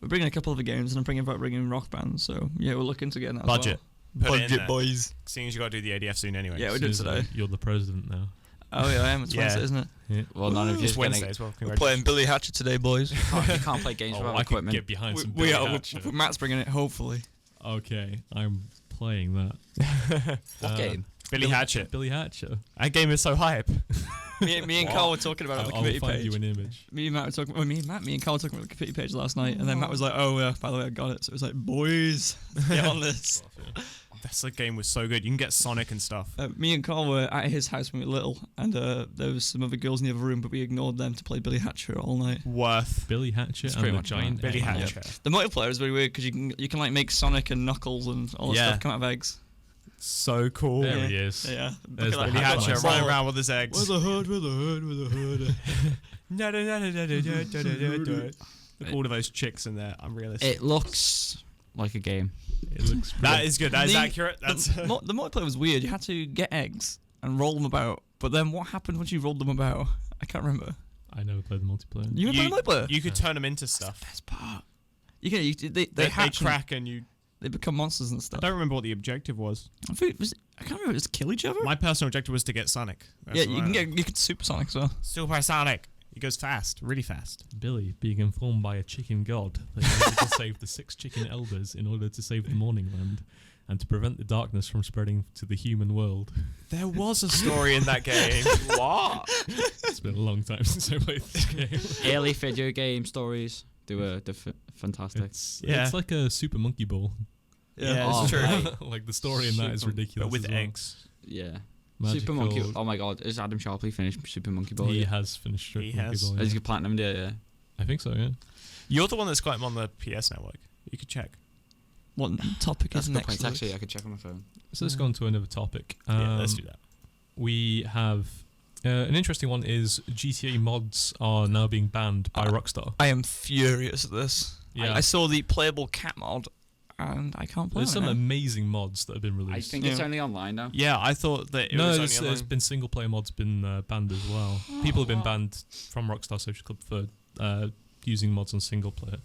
We're bringing a couple of the games, and I'm bringing Rock Band. So yeah, we're looking to get that. budget. As well. Put it in there. boys. Seeing as you got to do the ADF soon anyway. Yeah, we As did soon as, today. You're the president now. Oh yeah, I am. It's Yeah. Wednesday, isn't it? Yeah. Well, none of you It's are Wednesday gonna. as well. We're Congrats. playing Billy Hatchet today, boys. You can't play games Oh, without I could equipment. get behind some we Billy are. Hatcher. Matt's bringing it. Hopefully. Okay, I'm playing that. What game? Billy Hatchet. Billy Hatcher. That game is so hype. me and Carl were talking about it on the I'll committee find page. you an image. Me and Matt were talking. Well, me and Carl were talking about the committee page last night, and then Matt was like, "Oh yeah, by the way, I got it." So it was like, "Boys, let's get on this." That's the game was so good. You can get Sonic and stuff. Me and Carl were at his house when we were little, and there was some other girls in the other room, but we ignored them to play Billy Hatcher all night. Worth. Billy Hatcher It's and pretty the much giant Billy egg. Hatchet. The multiplayer is very weird because you can like make Sonic and Knuckles and all that Yeah. stuff come out of eggs. So cool. There Yeah. he is. Yeah, There's look at Billy that Hatchet Hatchet Ball. running around with his eggs. With a hood, with a hood, with a hood. Look, all of those chicks in there. Unrealistic. It looks like a game. It looks That is good. That is The- accurate. That's The multiplayer was weird. You had to get eggs and roll them about, but then what happened once you rolled them about? I can't remember. I never played the multiplayer. You remember the multiplayer? You could turn them into stuff. Best part. They They hatch and crack and you. they become monsters and I stuff. don't remember what the objective was. I think I can't remember. It was kill each other. My personal objective was to get Sonic. That's Yeah, what you I can know. get you could Supersonic as well. Super Sonic. He goes fast, really fast. Billy being informed by a chicken god that he needed to save the 6 chicken elders in order to save the Morning Land and to prevent the darkness from spreading to the human world. There was a story in that game. What? It's been a long time since I played this game. Early video game stories. They're fantastic. Yeah. It's like a Super Monkey Ball. Yeah, Oh, it's true. right. Like the story in that is Super- ridiculous. But with as well. eggs. Yeah. Magical. Super Monkey. Oh my god, is Adam Sharpley finished Super Monkey Ball? He yet? has finished Super He Monkey has. Ball. Has Yeah. he platinum? Yeah. I think so, yeah. You're the one that's got him on the PS Network. You could check. What topic That's is a good next? point. Luke? Actually, I could check on my phone. So let's go on to another topic. Yeah, let's do that. We have an interesting one is GTA mods are now being banned by Rockstar. I am furious at this. Yeah. I saw the playable cat mod, and I can't play There's it some now. amazing mods that have been I released. think Yeah. it's only online now. Yeah, I thought that it No, was there's only online. been single player mods been banned as well. People have been banned from Rockstar Social Club for using mods on single player.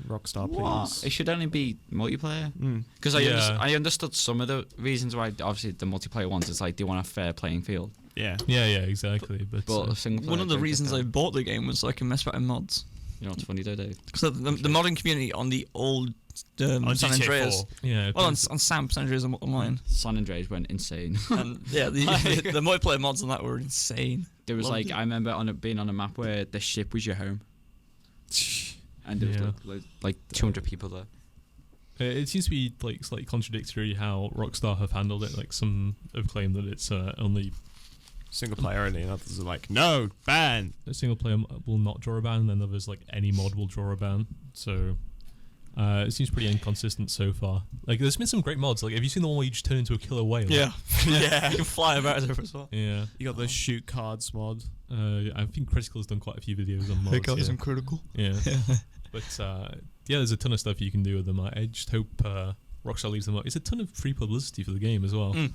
Rockstar, What? please. It should only be multiplayer. Mm. Because Yeah. I understood some of the reasons why. Obviously, the multiplayer ones is like they want a fair playing field. Yeah. Yeah, exactly. But But a single player, One of the don't get reasons that. I bought the game was so I can mess about in mods. You know what's funny though, Dave? Because the modding community on the old On San GTA Andreas, 4. yeah, well, on San Andreas online, San Andreas went insane. and yeah, the multiplayer mods on that were insane. There was Loved like it. I remember being on a map where the ship was your home, and there was Yeah. like 200 people there. It seems to be like slightly contradictory how Rockstar have handled it. Like some have claimed that it's only Single player only, and others are like, no, ban. a single player will not draw a ban, and then others like any mod will draw a ban. So it seems pretty inconsistent so far. Like there's been some great mods. Like have you seen the one where you just turn into a killer whale? Yeah, yeah, you can fly about as as well. Yeah. You got the shoot cards mod. I think Critical has done quite a few videos on mods. Yeah. critical. Yeah. But yeah, there's a ton of stuff you can do with them. I just hope Rockstar leaves them up. It's a ton of free publicity for the game as well. Mm.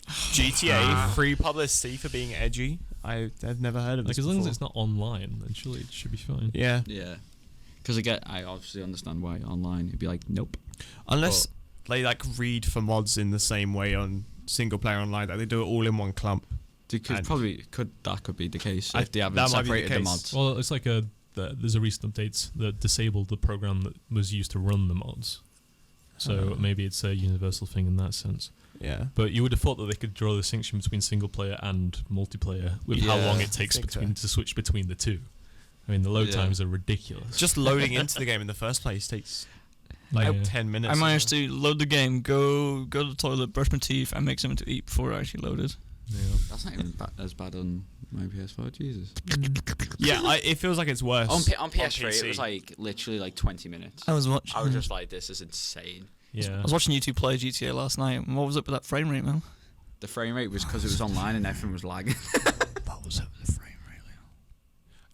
GTA free publicity for being edgy. I've never heard of Like this as long as before. it's not online, then surely it should be fine. Yeah. Yeah, because I obviously understand why online it'd be like nope. Unless they like read for mods in the same way on single player online, that they do it all in one clump. Because And- probably that could be the case I- if they haven't that might be the separated the case. mods. Well, it's like there's a recent update that disabled the program that was used to run the mods. So maybe it's a universal thing in that sense. Yeah. But you would have thought that they could draw the distinction between single player and multiplayer with how Yeah, long I it takes think so. to switch between the two. I mean, the load Yeah. times are ridiculous. Just loading into the game in the first place takes like Yeah. 10 minutes. I managed to load the game, go to the toilet, brush my teeth, and make something to eat before I actually loaded. Yeah. That's not even as bad on my PS4. Jesus. Yeah, it feels like it's worse. On PS3, it PC. was like literally like 20 minutes. I was watching. I was just like, this is insane. Yeah. I was watching YouTube play GTA last night. And what was up with that frame rate, man? The frame rate was because it was online and everything was lagging. What was up with the frame rate?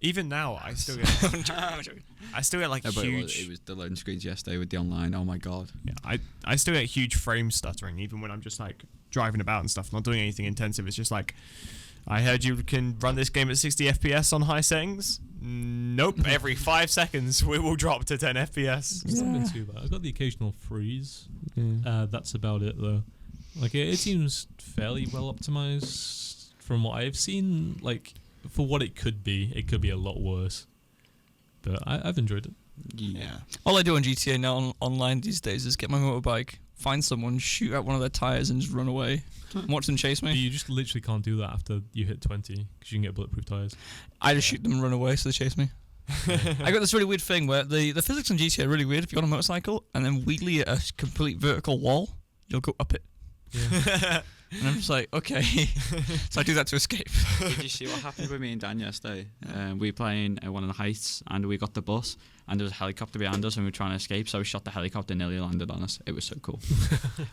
Even now, I still get like No, but huge. it was the loading screens yesterday with the online. Oh my god. Yeah, I still get huge frame stuttering even when I'm just like driving about and stuff, not doing anything intensive. It's just like, I heard you can run this game at 60 FPS on high settings. Nope. Every 5 seconds we will drop to 10 FPS. It's not been too bad. I've got the occasional freeze. That's about it, though. Like, it seems fairly well optimized from what I've seen. Like, for what it could be a lot worse. But I've enjoyed it. Yeah. All I do on GTA now online these days is get my motorbike, find someone, shoot out one of their tires, and just run away. Watch them chase But me. you just literally can't do that after you hit 20 because you can get bulletproof tires. I just shoot them and run away, so they chase me. I got this really weird thing where the physics on GTA are really weird. If you're on a motorcycle and then wheelie at a complete vertical wall, you'll go up it. Yeah. And I'm just like, okay. So I do that to escape. Did you see what happened with me and Dan yesterday? We were playing one of the heights and we got the bus and there was a helicopter behind us and we were trying to escape, so we shot the helicopter and nearly landed on us. It was so cool.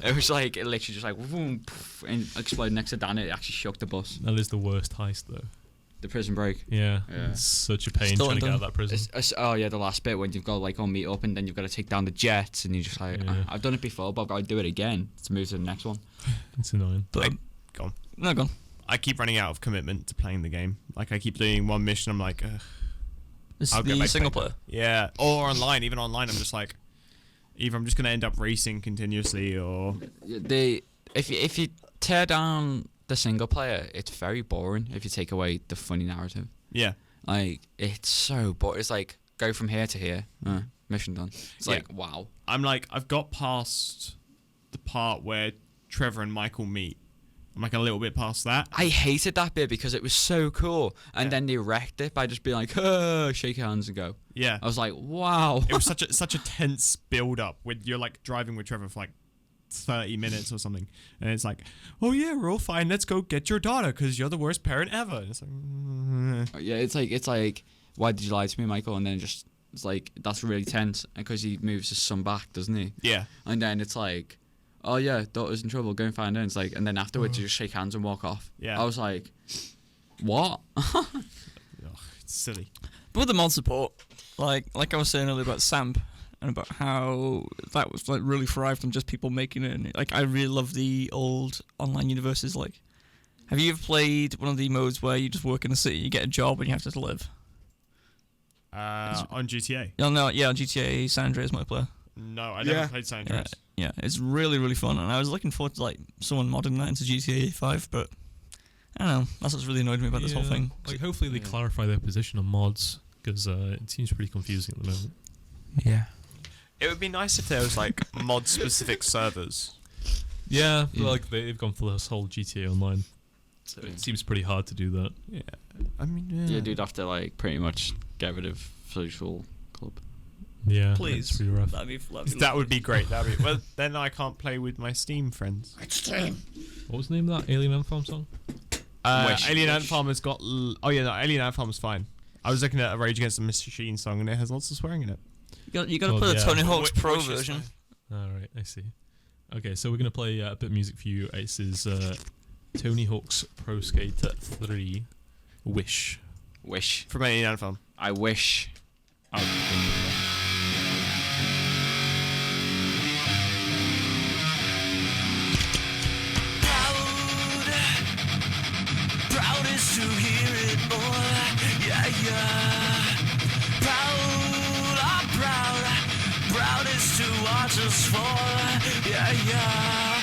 It was like, it literally just like boom, poof, and exploded next to Dan. It actually shook the bus. That is the worst heist, though. The prison break. Yeah. Yeah. It's such a pain Still trying to get undone. out of that prison. Oh yeah, the last bit when you've got to like all meet up and then you've got to take down the jets and you're just like, Yeah. I've done it before, but I've got to do it again to move to the next one. It's annoying. But Go on. no, go on. I keep running out of commitment to playing the game. Like, I keep doing one mission, I'm like, ugh. This I'll is get the back single to it. player. Yeah, or online. Even online, I'm just like, either I'm just gonna end up racing continuously, or If you tear down the single player, it's very boring if you take away the funny narrative. yeah, Like, it's so boring. It's like, go from here to here. Mission done. It's Yeah. like, wow. I'm like, I've got past the part where Trevor and Michael meet. I'm like a little bit past that. I hated that bit because it was so cool. And Yeah. then they wrecked it by just being like, shake hands and go. Yeah, I was like, wow. it was such a tense build up when you're like driving with Trevor for like 30 minutes or something, and it's like, oh yeah, we're all fine. Let's go get your daughter because you're the worst parent ever. And it's like, Yeah, it's like, why did you lie to me, Michael? And then it's like, that's really tense because he moves his son back, doesn't he? yeah, And then it's like, oh yeah, daughter's in trouble, go and find her. And it's like, and then afterwards you just shake hands and walk off. Yeah. I was like, what? ugh, it's silly. But with the mod support, like I was saying earlier about SAMP and about how that was like really thrived on just people making it. And, like, I really love the old online universes. Like, have you ever played one of the modes where you just work in a city, you get a job, and you have to live? On GTA. Yeah, no, yeah, GTA San Andreas multiplayer. No, I never played San Andreas. Yeah, it's really, really fun, and I was looking forward to like someone modding that into GTA 5, but I don't know. That's what's really annoyed me about this whole Yeah. thing. Like, hopefully they clarify their position on mods because it seems pretty confusing at the moment. Yeah. It would be nice if there was like mod specific servers. Yeah, but, like they've gone for this whole GTA Online, so it seems pretty hard to do that. Yeah, I mean, Yeah, dude, have to like pretty much get rid of social club. Yeah, Please. it's pretty rough. That would be great. That'd be well. Then I can't play with my Steam friends. What was the name of that Alien Ant Farm song? Wish. Alien Ant Farm has got. Oh yeah, no, Alien Ant Farm is fine. I was looking at a Rage Against the Machine song and it has lots of swearing in it. You got to Oh, put a yeah. Tony Hawk's Wh- Pro which is version. fine. All right, I see. Okay, so we're gonna play a bit of music for you. This is Tony Hawk's Pro Skater 3, Wish. Wish. From Alien Ant Farm. I wish. I would Proudest to hear it all, yeah, yeah. Proudest to watch us fall, yeah, yeah.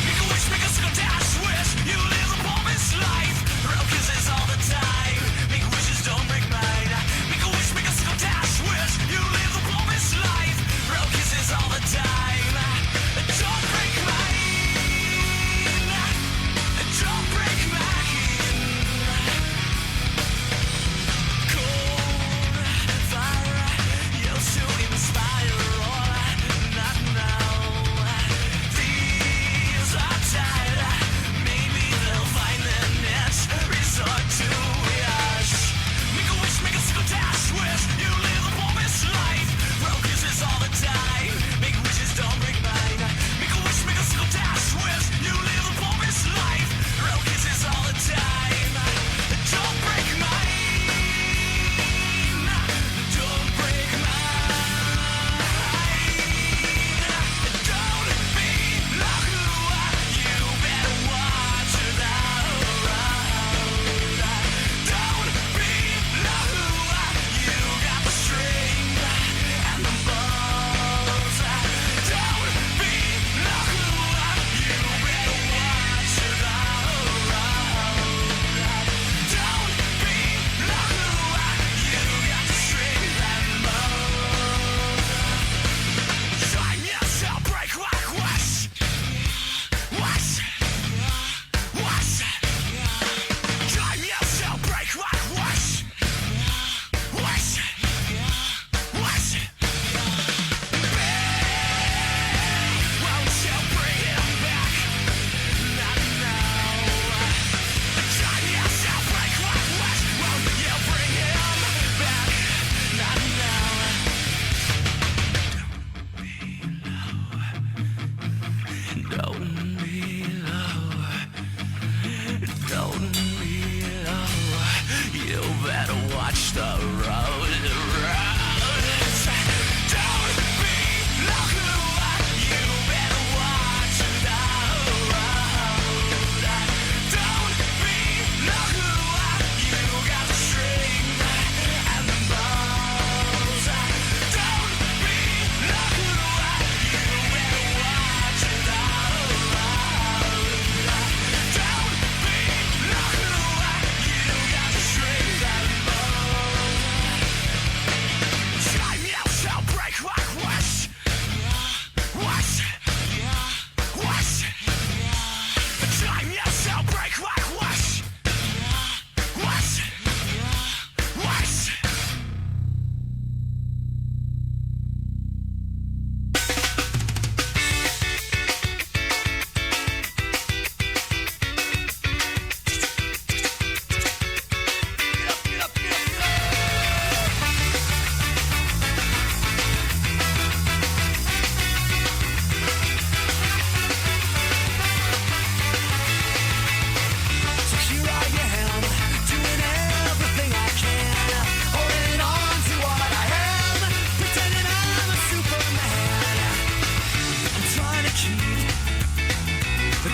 Make a wish, make a single dash wish. You live the promised life. Real kisses all the time. Make wishes, don't break mine. Make a wish, make a single dash wish. You live the promised life. Real kisses all the time. Don't break mine. Don't break mine. Cold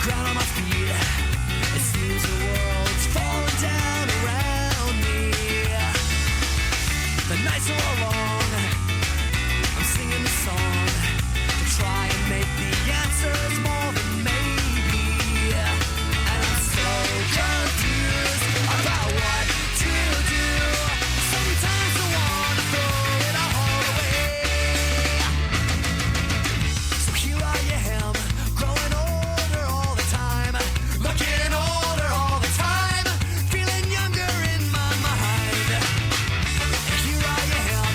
ground on my feet. It seems the world's falling down around me. The nights are all long. I'm singing the song to try and make the answers more than maybe. And I'm so confused about what to do. Sometimes I wanna throw it all away. So here I am, growing older all the time, looking older all the time, feeling younger in my mind. And here I am,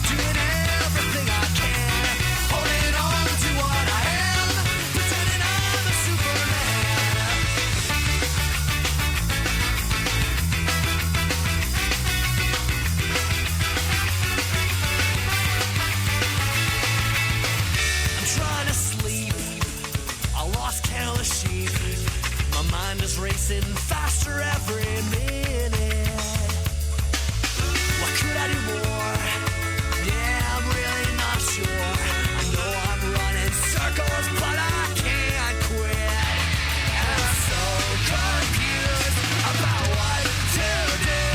doing everything I can, holding on to what I am, pretending I'm a Superman. I'm trying to sleep, I lost count of sheep. My mind is racing faster every minute. What could I do more? Yeah, I'm really not sure. I know I'm running circles, but I can't quit. And I'm so confused about what to do.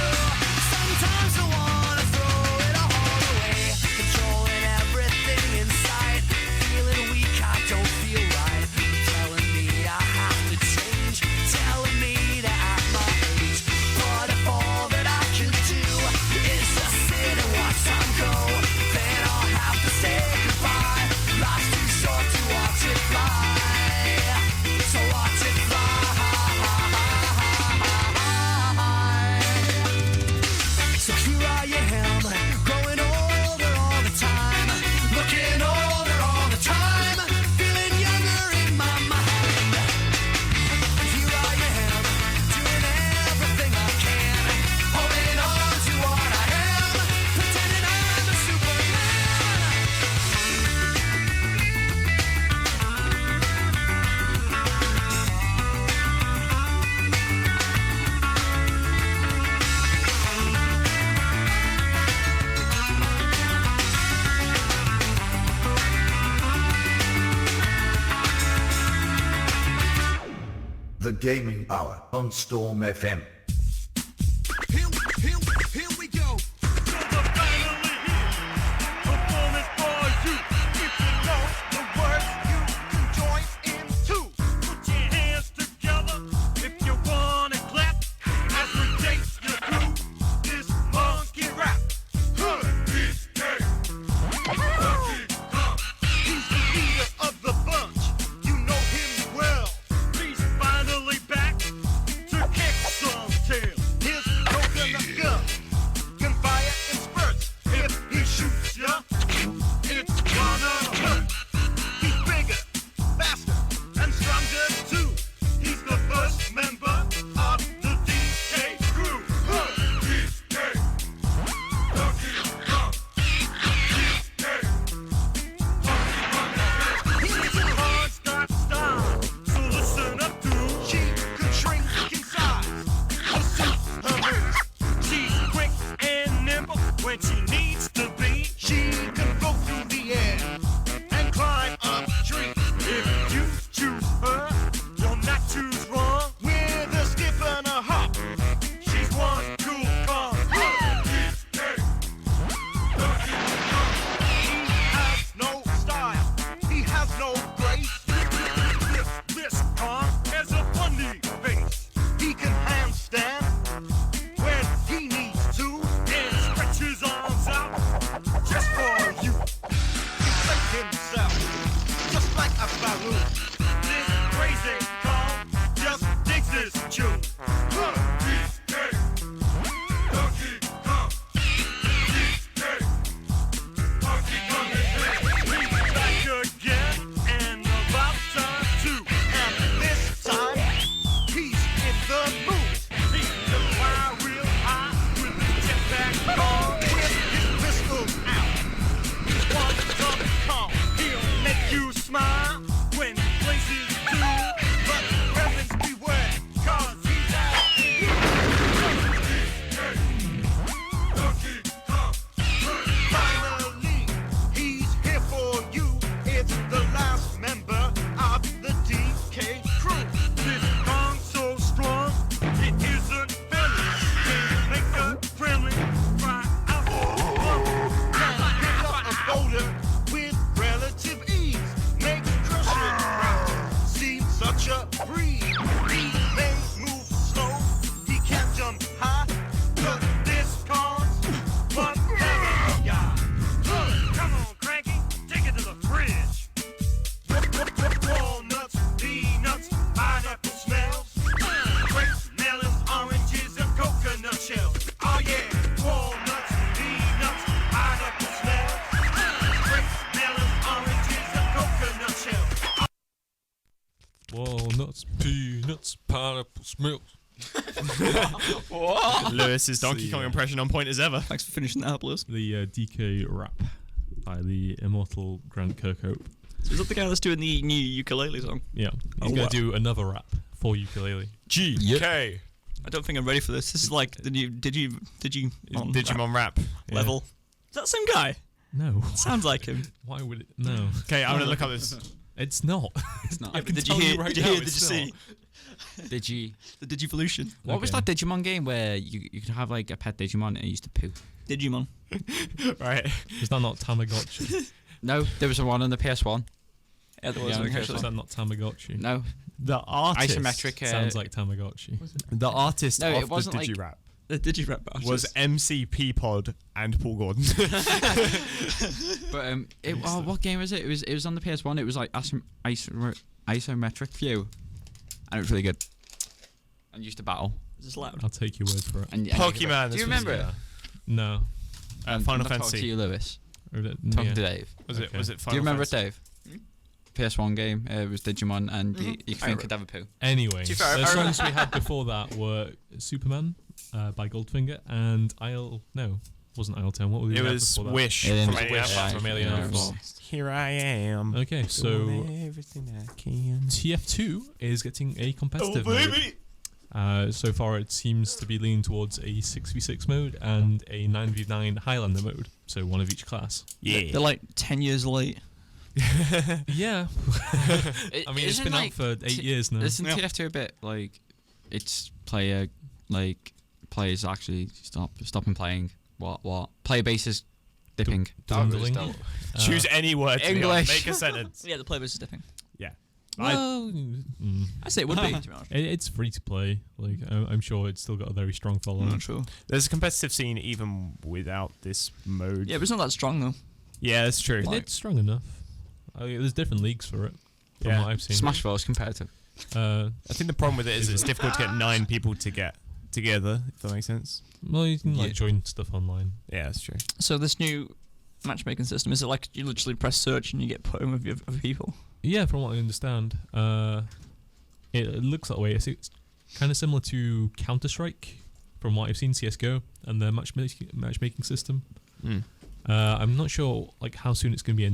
Sometimes I wanna throw it all away, controlling everything in sight. Feeling weak, I don't feel right. Telling me I have to change, telling me to act my age. But if all that I can do is just sit and watch time go, then I'll have to say goodbye. Life's too short to watch it fly, so watch it fly. So here I am, growing older all the time, looking older all the time, feeling younger in my mind. Here I am, doing everything I can, holding on to what I am, pretending I'm a Superman. The Gaming Hour on Storm FM. Here we go. Finally here. Performance for you. If you know the words, you can join in too. Put your hands together if you wanna clap as we take you through this funky rap. He's the leader of the bunch. You know him well. He's finally back to kick some such a breeze. He may move slow, he can't jump high. But this cause one hell of a guy. Come on, Cranky, take it to the fridge. Walnuts, peanuts, pineapple smells, grapes, melons, oranges, and coconut shells. Oh yeah, walnuts, peanuts, pineapple smells, grapes, melons, oranges, and coconut shells. Walnuts, peanuts, pineapple smells. Lewis's Donkey See, Kong impression on point as ever. Thanks for finishing that up, Lewis. The DK rap by the immortal Grant Kirkhope. Is that the guy that's doing the new ukulele song? Yeah, Oh, he's going wow. to do another rap for ukulele. GK. I don't think I'm ready for this. This is like the new Digimon rap. level. Is that the same guy? No. Sounds like him. Why would it? No. Okay, I'm gonna look up this. It's not. It's not. I can Did you tell hear? right Did you now hear? Did you it's see Digi. the Digivolution? What was Okay. that Digimon game where you could have like a pet Digimon and it used to poo? Digimon. Right. Is that not Tamagotchi? No, there was a one on the PS1. Yeah, there was Yeah, one okay, Is actually. that not Tamagotchi? No, The artist. isometric. Sounds like Tamagotchi. The artist No, it of wasn't the like- Digirap The Digirap artist. was MC Peapod and Paul Gordon. But what game was it? It was on the PS1. It was like isometric view, and it was really good. And used to battle. Is this loud? I'll take your word for it. And Pokemon. Do this you was- remember it? No. I'm Final not talking Fantasy. to you, Lewis. Or did- Talking yeah. to Dave. Was it? Okay. Was it? Final Do you remember Fantasy? it, Dave? PS1 game. It was Digimon, and you I think could have a poo. Anyway, To be fair, the I remember- songs we had before that were Superman by Goldfinger and wasn't Isle 10. What were we It had was before that? Wish Alien from Wish. Alien. From Alien Yeah. Alpha. Here I am. Okay, so Doing everything I can. TF2 is getting a competitive mode. So far, it seems to be leaning towards a 6v6 mode and a 9v9 Highlander mode. So one of each class. Yeah. They're like 10 years late. Yeah. I mean, it's been out for 8 years now. Isn't TF2 a bit like it's players actually stopping playing? What player base is dipping. Dwindling. Choose any word. to be honest. English. Make a sentence. Yeah, the player base is dipping. Yeah. Well, I say it would be, to be honest. it's free to play. Like I'm sure it's still got a very strong I'm following. not sure. There's a competitive scene even without this mode. Yeah, but it's not that strong though. Yeah, that's true. It's strong enough. There's different leagues for it. From Yeah. what I've seen. Smash Bros competitive. Uh, I think the problem with it is it's difficult to get 9 people to get together, if that makes sense. well, you can like Yeah. join stuff online. Yeah, that's true. So this new matchmaking system, is it like you literally press search and you get put in with other people? Yeah, from what I understand, it looks that way. It's kind of similar to Counter-Strike, from what I've seen, CS:GO, and their matchmaking system. Mm. I'm not sure like how soon it's going to be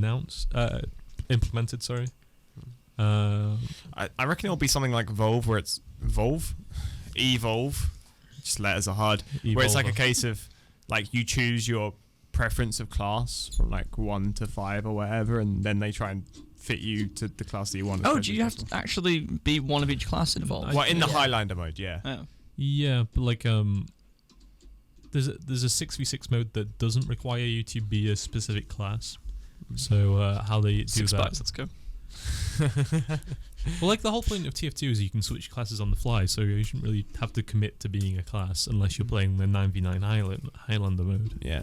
implemented. Sorry. I reckon it'll be something like Volve, where it's Evolve. Just letters are hard. Where it's like a Evolver. case of like you choose your preference of class from like 1 to 5 or whatever, and then they try and fit you to the class that you want. as Oh, best do as you have possible. to actually be one of each class involved? Well, in the Yeah. Highlander mode, yeah. Oh. Yeah, but like there's a 6v6 mode that doesn't require you to be a specific class. So how they do 6 that? bucks, let's go. Well, like the whole point of TF2 is you can switch classes on the fly, so you shouldn't really have to commit to being a class unless you're playing the 9v9 Highlander mode. Yeah.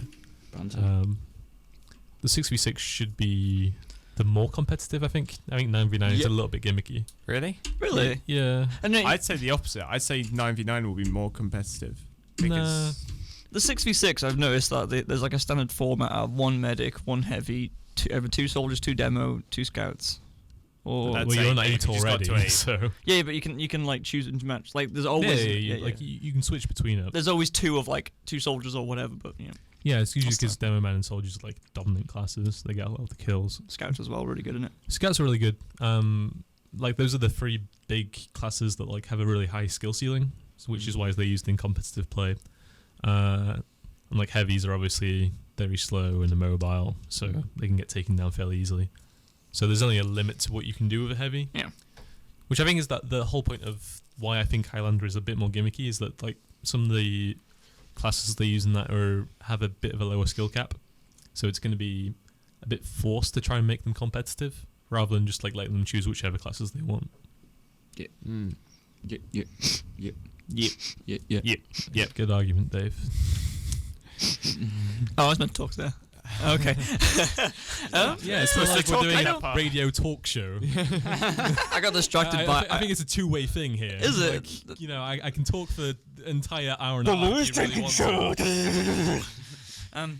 The 6v6 should be the more competitive, I think. I think 9v9 is Yeah. a little bit gimmicky. Really? Really? Yeah. And then I'd say the opposite. I'd say 9v9 will be more competitive. Nah. Because the 6v6, I've noticed that there's like a standard format of 1 medic, 1 heavy, 2 soldiers, 2 demo, 2 scouts. Or That's Well, you're on eight, 8 you just got already, to 8. so... yeah, but you can like choose and match. Like there's Yeah, always like you can switch between it. there's always 2 of like 2 soldiers or whatever, but you know, Yeah, it's usually What's because Demo Man and Soldiers are like dominant classes. They get a lot of the kills. scouts as well, really good in it. Scouts are really good. Like those are the 3 big classes that like have a really high skill ceiling, which is why they're used in competitive play. And like heavies are obviously very slow and immobile, so they can get taken down fairly easily. So there's only a limit to what you can do with a heavy. Yeah. Which I think is that the whole point of why I think Highlander is a bit more gimmicky is that like some of the classes they use in that have a bit of a lower skill cap, so it's going to be a bit forced to try and make them competitive rather than just like letting them choose whichever classes they want. Yeah. Mm. Yeah. Yeah. Yeah. Yep. Yeah. Yeah. Yep. Yep. Good argument, Dave. Oh, I was meant to talk there. Okay. Yeah, it's like we're doing that a part. radio talk show. I got distracted by. I think it's a two-way thing here. Is it? Like, you know, I can talk for the entire hour and a half if you really want to.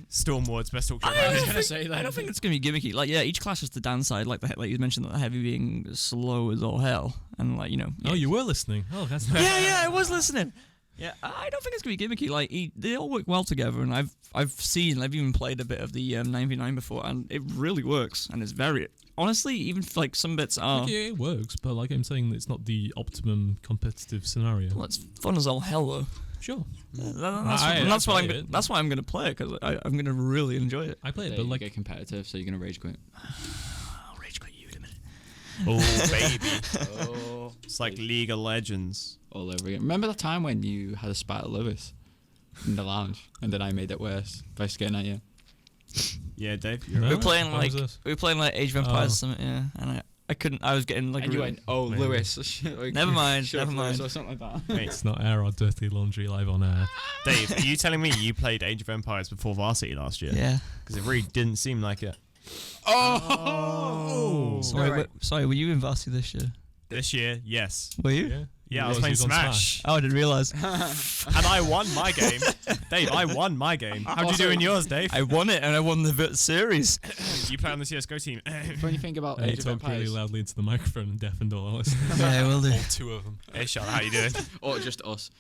Stormward's best talk show. I ever. don't, think, I don't think it's gonna be gimmicky. Like, yeah, each class has the downside. Like you mentioned, that the heavy being slow as all hell, and like, you know. Oh, you were listening. Oh, that's nice. Yeah, I was listening. Yeah, I don't think it's gonna be gimmicky. Like, they all work well together, and I've even played a bit of the 9v9 before, and it really works, and it's very honestly, even like some bits are. Okay, it works, but like I'm saying, it's not the optimum competitive scenario. Well, it's fun as all hell though. Sure. That's why I'm gonna play it, because I'm gonna really enjoy it. I play it, There but you like get competitive, so you're gonna rage quit. I'll rage quit you in a minute. Oh baby, Oh, it's like League of Legends. all over again. Remember the time when you had a spat at Lewis in the lounge, and then I made it worse by scaring at you? Yeah, Dave. You're No. right. We What were playing like Age of Empires Oh. or something, yeah, and I couldn't. I was getting like And you really. went, "Oh, Maybe. Lewis." Like, Never mind, shut up, never Lewis, mind. or something like that. Mate, it's not air or dirty laundry live on air. Dave, are you telling me you played Age of Empires before Varsity last year? Yeah. Because it really didn't seem like it. Oh, Sorry, were you in varsity this year? This year, yes. Were you? Yeah. Yeah, I was He playing was on Smash. Oh, I didn't realize. And I won my game. Dave, I won my game. How'd you do in yours, Dave? I won it, and I won the series. You play on the CSGO team. Funny thing about He Age of talked really Empires, loudly into the microphone and deafened all of us. Yeah, I will do. All two of them. Hey, Charlotte, how you doing? or just us.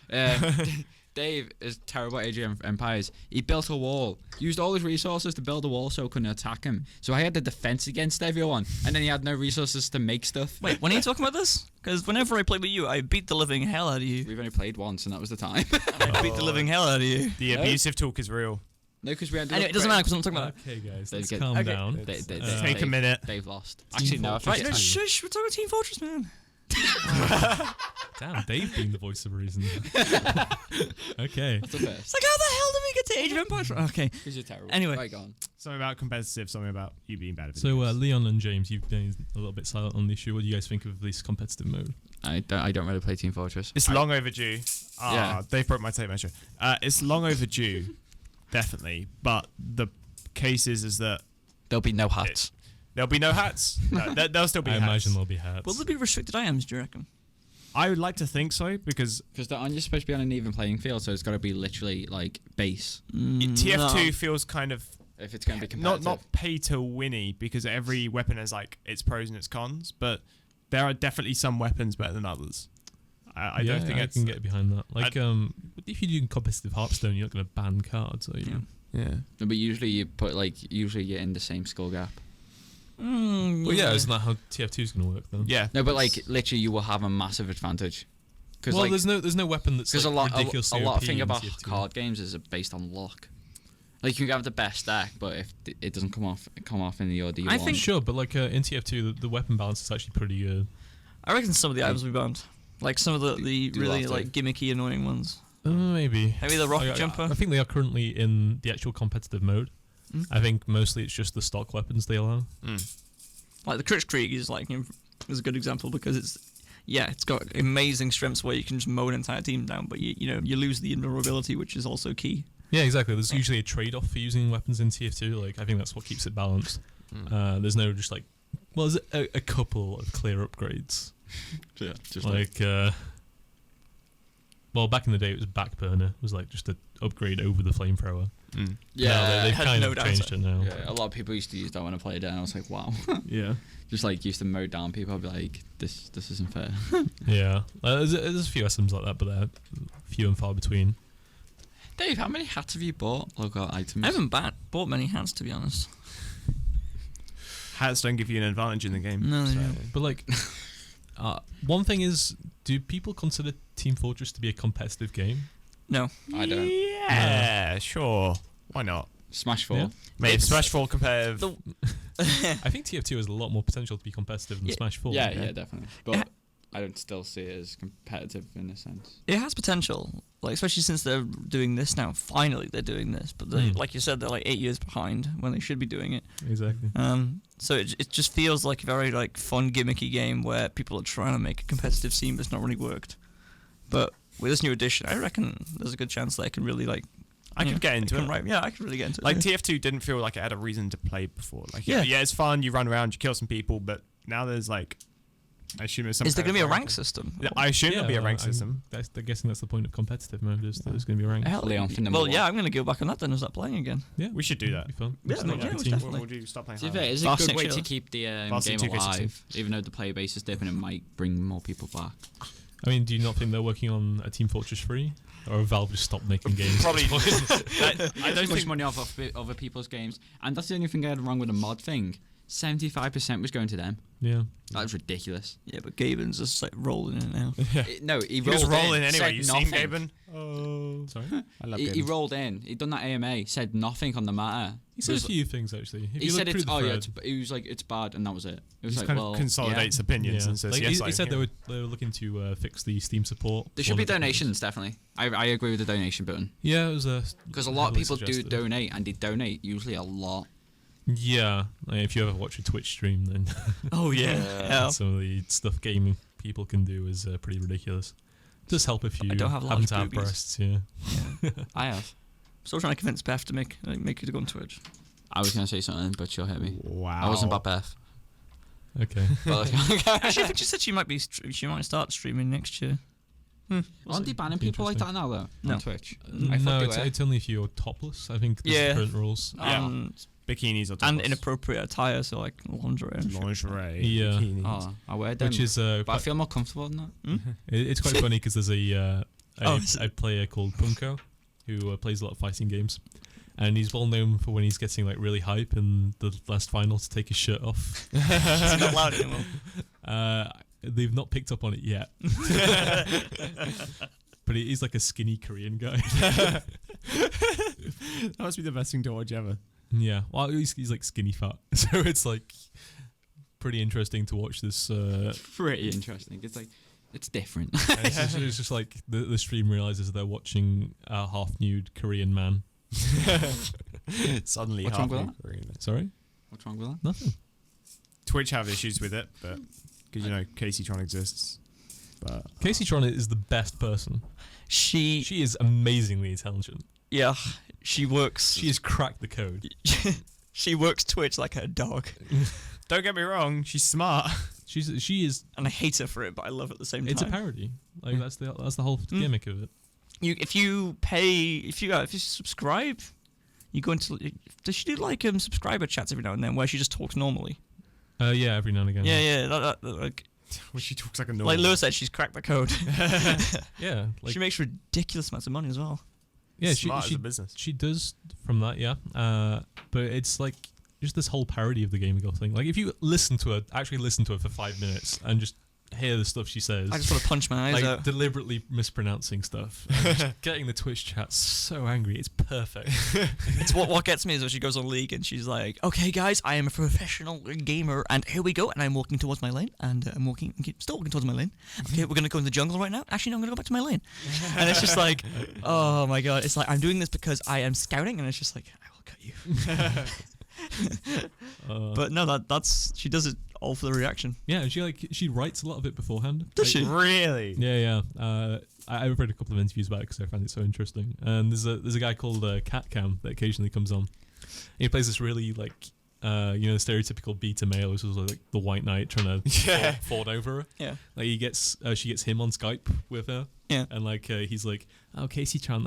Dave is terrible at Age of Empires. He built a wall, used all his resources to build a wall so I couldn't attack him. So I had the defense against everyone, and then he had no resources to make stuff. Wait, when are you talking about this? Because whenever I play with you, I beat the living hell out of you. We've only played once, and that was the time. I beat the living hell out of you. The No. abusive talk is real. No, because we ended Anyway, up it doesn't matter because I'm talking about. Okay, guys, They let's get- calm okay. down. Take a minute. Dave lost. Actually, no. I think Right, it's fine. shush, we're talking Team Fortress, man. Damn, Dave being the voice of reason. Okay. That's the It's first. like, how the hell did we get to Age of Empires? Okay. Because you're terrible. Anyway. Right, go on. Something about competitive, something about you being bad at So, video games. Leon and James, you've been a little bit silent on the issue. What do you guys think of this competitive mode? I don't really play Team Fortress. It's long overdue. Yeah. Dave broke my tape measure. It's long overdue, definitely. But the case is that There'll be no hats. there'll be no hats. No, there'll still be I hats. imagine there'll be hats. Will there be restricted items, do you reckon? I would like to think so because Because you're supposed to be on an even playing field, so it's got to be literally like base TF2 feels kind of if it's going to be not competitive. pay to winny because every weapon has like its pros and its cons, but there are definitely some weapons better than others. I don't think I it's can get behind that. Like, if you do competitive Hearthstone, you're not going to ban cards, are you? yeah. No, but usually you put usually you're in the same skill gap. Well, yeah, isn't that how TF2 is going to work then? Yeah. No, but literally you will have a massive advantage. Because Well, there's no weapon that's because like a ridiculously lot of OP thing in about TF2. card games is based on luck. Like you can have the best deck, but if it doesn't come off in the order you I want. think- Sure, but like in TF2, the weapon balance is actually pretty good. I reckon some of the items will be banned. Like some of the Do really that like gimmicky, annoying ones. Maybe. Maybe the rocket I jumper. think they are currently in the actual competitive mode. I think mostly it's just the stock weapons they allow. Like the Kritzkrieg is like is a good example because it's got amazing strengths where you can just mow an entire team down, but you lose the invulnerability, which is also key. Yeah, exactly. There's usually a trade-off for using weapons in TF2. Like I think that's what keeps it balanced. There's no just like, well, there's a couple of clear upgrades. Yeah, just Like, well, back in the day it was Backburner. It was like just an upgrade over the flamethrower. Now they've had kind no of changed it now. Yeah, a lot of people used to use that when I played it, and I was like, wow. Yeah. Just like used to mow down people. I'd be like, this isn't fair. Yeah. There's a few SMs like that, but they're few and far between. Dave, how many hats have you bought? Logo items. I haven't bought many hats, to be honest. Hats don't give you an advantage in the game. No, they so. don't. But like, one thing is, do people consider Team Fortress to be a competitive game? No. I don't. Yeah, sure. Why not? Smash 4. Yeah. Mate, if Smash 4 competitive. I think TF2 has a lot more potential to be competitive than Smash 4. Yeah, definitely. But I don't still see it as competitive in a sense. It has potential. like especially since they're doing this now. Finally, they're doing this, but like you said, they're like 8 years behind when they should be doing it. Exactly. So it just feels like a very like fun gimmicky game where people are trying to make a competitive scene, but it's not really worked. But with this new edition, I reckon there's a good chance that I can really like. I could get into it. Right, yeah, I could really get into Like it. TF2 didn't feel like it had a reason to play before. Like Yeah. yeah, it's fun. You run around, you kill some people, but now there's like, I assume there's some. Is there kind going to of be a rank system? Yeah, I assume there'll be a rank system. I'm guessing that's the point of competitive mode, is that there's going to be a rank. Hell, Leon for number well, one. yeah, I'm going to go back on that then and start playing again. Yeah, We should do that. Be fun. Yeah, Just no, like yeah, a we team. definitely- We'll do stop playing. To be Halo. fair, it's a Varsity good way Chill. to keep the Varsity game 2K16. alive. Even though the player base is different, it might bring more people back. I mean, do you not think they're working on a Team Fortress 3? Or Valve just stopped making games? Probably. I don't push money off of other people's games, and that's the only thing I had wrong with the mod thing. 75% was going to them. Yeah. That was ridiculous. Yeah, but Gaben's just like rolling in it now. No, he He was rolled rolling in, anyway. said You seen nothing. Gaben? Oh, Sorry? I love He Gaben. rolled in. He'd done that AMA. Said nothing on the matter. He said a few things, actually. If He you look said through it's. the Oh yeah. thread- He was like it's bad, and that was it. It was He like kind well, of consolidates yeah. opinions yeah. and says Like, yes. he said they were looking to fix the Steam support. There should one be of the things. donations, definitely. I agree with the donation button Yeah, it was a. because a lot of heavily people do suggested. donate, and they donate usually a lot. Yeah, like, if you ever watch a Twitch stream, then Oh yeah. some of the stuff gaming people can do is pretty ridiculous. Does help if you I don't have happen large to have boobies. breasts, yeah. I have. Still trying to convince Beth to make you to go on Twitch. I was gonna say something, but she'll hit me. Wow. I wasn't about Beth. Okay. But Actually, I think she said she might start streaming next year. aren't they banning people like that now though No. on Twitch? I No, thought they it's, were. it's only if you're topless. I think there's Yeah. current rules. Yeah. And, Bikinis or and topless. inappropriate attire, so like lingerie. And shit. lingerie. Yeah. bikinis. Oh, I wear them. Which is but I feel more comfortable than that. it's quite funny because there's Oh, is it? a player called Punko who plays a lot of fighting games, and he's well known for when he's getting like really hype in the last final to take his shirt off. It's not loud anymore. They've not picked up on it yet. But he's like a skinny Korean guy. That must be the best thing to watch ever. Yeah, well, he's like skinny fat, so it's like pretty interesting to watch this. Pretty interesting. It's like it's different. It's just like the stream realizes they're watching a half nude Korean man. Suddenly, What's half wrong with Korean. Sorry, What's wrong with that? nothing. Twitch have issues with it, but because you know Casey Tron exists. But Casey Tron is the best person. She She is amazingly intelligent. yeah, she works. She has cracked the code. She works Twitch like a dog, don't get me wrong, she's smart. She is. and I hate her for it, but I love it at the same It's a time. parody. Like that's the whole gimmick of it. If you subscribe, you go into. Does she do like subscriber chats every now and then where she just talks normally? Yeah, every now and again. Yeah. Like When she talks like a normal. like Lewis said, she's cracked the code. Yeah, like She makes ridiculous amounts of money as well. yeah, smart as she a business. she does from that, yeah. But it's like just this whole parody of the Gamer Girl thing. Like if you actually listen to her for 5 minutes and just hear the stuff she says, I just want to punch my eyes like out. deliberately mispronouncing stuff, and just getting the Twitch chat so angry. It's perfect. It's what gets me is when she goes on League and she's like, "Okay, guys, I am a professional gamer, and here we go, and I'm walking towards my lane, and I'm still walking towards my lane. Okay, we're gonna go in the jungle right now. Actually, no, I'm gonna go back to my lane." And it's just like, oh my god, it's like I'm doing this because I am scouting, and it's just like I will cut you. But no, that's she does it all for the reaction. Yeah, and she writes a lot of it beforehand. Does she? Really? Yeah. I've read a couple of interviews about it because I found it so interesting. And there's a guy called Cat Cam that occasionally comes on. He plays this really like the stereotypical beta male, which is like the white knight trying to fawn over her. Yeah. Like she gets him on Skype with her. Yeah. And like he's like, "Oh, Casey Chan,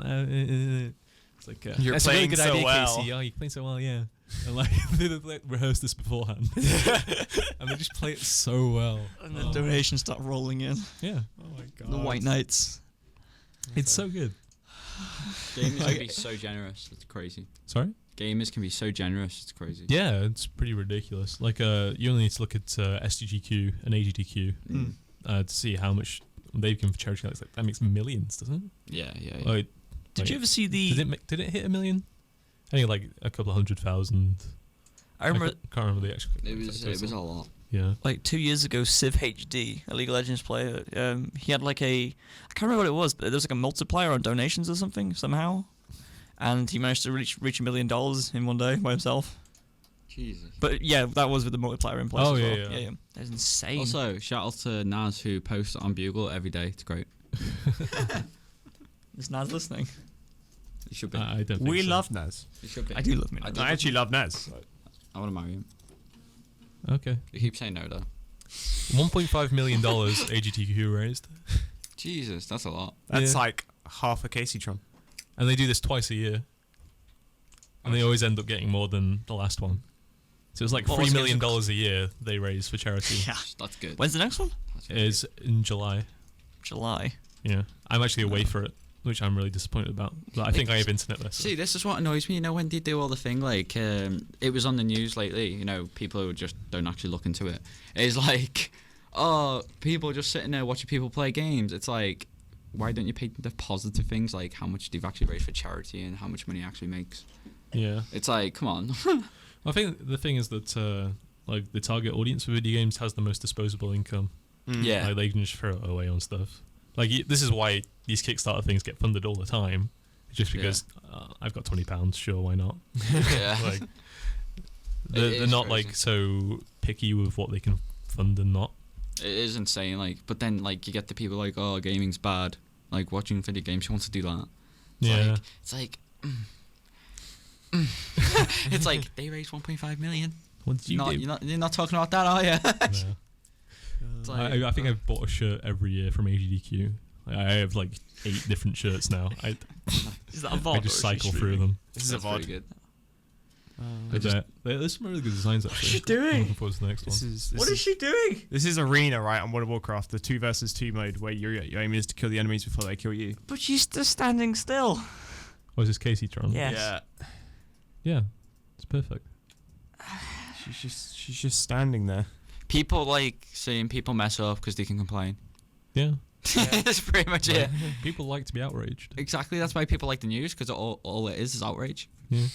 it's like You're that's a really playing good so idea, well." Casey. Oh, you're playing so well, yeah." And like they like, rehearse this beforehand, and they just play it so well. And the donations start rolling in. Yeah, Oh my god. The White Knights. it's so good. Gamers can be so generous. It's crazy. Sorry. Gamers can be so generous. It's crazy. Yeah, it's pretty ridiculous. Like, you only need to look at SDGQ and AGDQ to see how much they've given for charity. Like, that makes millions, doesn't it? Yeah. Like, Did you ever see the? Did it hit 1 million? I think like a couple of 100,000. I remember. Can't remember the actual. It was a lot. Yeah. like 2 years ago, Civ HD, a League of Legends player, he had like I can't remember what it was, but there was like a multiplier on donations or something somehow, and he managed to reach $1 million in one day by himself. Jesus. But yeah, that was with the multiplier in place. Oh, as yeah, well. yeah. That's insane. Also, shout out to Naz who posts on Bugle every day. It's great. is Naz listening? You should be. I don't think We so. love Naz. You should be. I do love me. I I actually love Naz. I want to marry him. Okay. You keep saying no, though. $1.5 million AGTQ raised. Jesus, that's a lot. That's Yeah. like half a Caseytron. And they do this twice a year. And they always end up getting more than the last one. So it's like What was $3 the million a year they raise for charity. Yeah. That's good. When's the next one? That's good. Is in July. July. Yeah. I'm actually away for it, which I'm really disappointed about. But I think I have internet there. So. See, this is what annoys me. You know, when they do all the thing, like, it was on the news lately, you know, people who just don't actually look into it. It's like, oh, people just sitting there watching people play games. It's like, why don't you pay the positive things, like how much they've actually raised for charity and how much money it actually makes? Yeah. It's like, come on. I think the thing is that like the target audience for video games has the most disposable income. Yeah. Like they can just throw it away on stuff. Like this is why these Kickstarter things get funded all the time. Just because I've got £20, sure, why not? Yeah. Like It they're is not crazy. like so picky with what they can fund and not. It is insane, like, but then, like, you get the people like, oh, gaming's bad. Like, watching video games, she wants to do that. Yeah. It's like, it's like, they raised 1.5 million. What did you do? You're not talking about that, are you? No. It's like, I think I've bought a shirt every year from AGDQ. I have like 8 different shirts now. I Is that a VOD? I just cycle through them. This is a that's pretty VOD. good. But there's some really good designs actually. she doing? I'm looking forward to the next This one. is What is she doing? This is Arena, right, on World of Warcraft, the 2 versus 2 mode, where your aim is to kill the enemies before they kill you. But she's just standing still. Oh, is this Casey Tron? Yes. Yeah. Yeah. It's perfect. She's just standing there. People like seeing people mess up because they can complain. Yeah. That's pretty much it. People like to be outraged. Exactly. That's why people like the news, because all it is outrage. Yeah.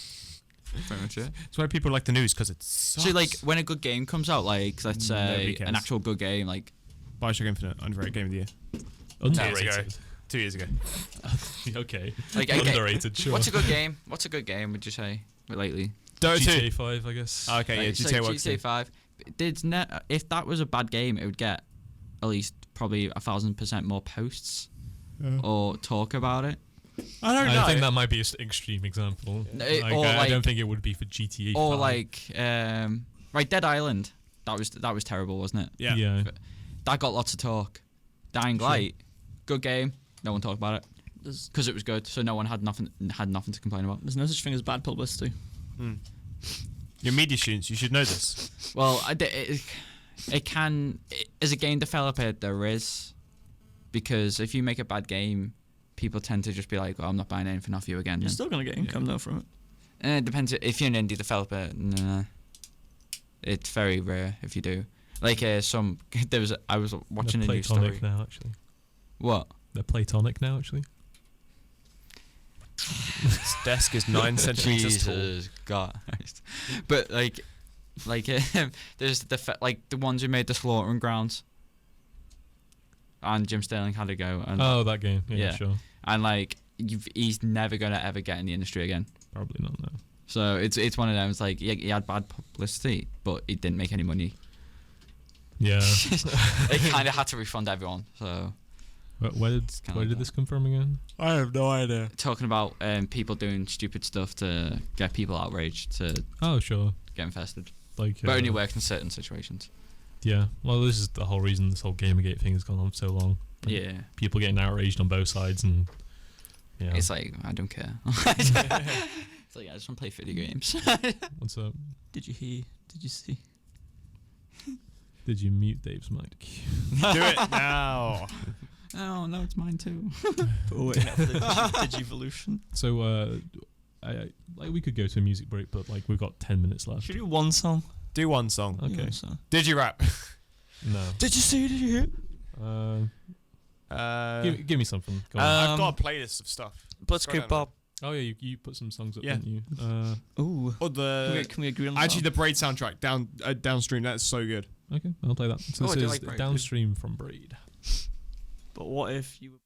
Pretty much it. That's why people like the news, because it sucks. So, like, when a good game comes out, like, let's say Nobody cares. an actual good game, like, Bioshock Infinite, underrated game of the year. Underrated. 2 years ago. Okay. Like, Underrated, sure. what's a good game? What's a good game, would you say, lately? Dota 2. GTA 5, I guess. Okay, yeah, Like, say GTA works. GTA 5. If that was a bad game, it would get at least probably 1,000% more posts or talk about it. I don't know. I think that might be an extreme example. No, Like, or I like- don't think it would be for GTA 5. Or like, right, Dead Island. That was terrible, wasn't it? Yeah. Yeah. That got lots of talk. Dying Light, good game. No one talked about it There's, because it was good, so no one had nothing to complain about. there's no such thing as bad publicity. You're media students, you should know this. Well, it can, as a game developer, there is, because if you make a bad game, people tend to just be like, "Oh, I'm not buying anything off you again." You're then. still gonna get income though from it. It depends. If you're an indie developer, nah, it's very rare if you do. Like I was watching They're a news story. platonic now, actually. What? They're platonic now, actually. This desk is 9 centimeters tall. Jesus God. But like there's the ones who made the Slaughtering Grounds, and Jim Sterling had to go, and Oh, that game. Yeah, Yeah. sure. and like he's never gonna ever get in the industry again. Probably not, no. So it's one of them. It's like he had bad publicity, but he didn't make any money. Yeah. They kind of had to refund everyone. So Where did kinda like this come from again? I have no idea. talking about people doing stupid stuff to get people outraged, to Oh, sure. get infested, Like, but only works in certain situations. Yeah. Well, this is the whole reason this whole Gamergate thing has gone on so long. Like, Yeah. People getting outraged on both sides, and yeah. It's like, I don't care. It's like, I just want to play video games. What's up? Did you hear? Did you see? Did you mute Dave's mic? Do it now. Oh, no, it's mine too. Oh wait, no, the Digivolution. So, like we could go to a music break, but like we've got 10 minutes left. Should we do one song? Do one song. Okay. One song. Did you rap? No. Did you see? Did you hear? Give me something. Go on. I've got a playlist of stuff. Blitzkrieg Bob. Oh yeah, you put some songs up, Yeah. didn't you? Ooh. Or Can we agree on actually that? the Braid soundtrack downstream. That's so good. Okay, I'll play that. So Oh, I this do is like Braid. Downstream from Braid. But what if you?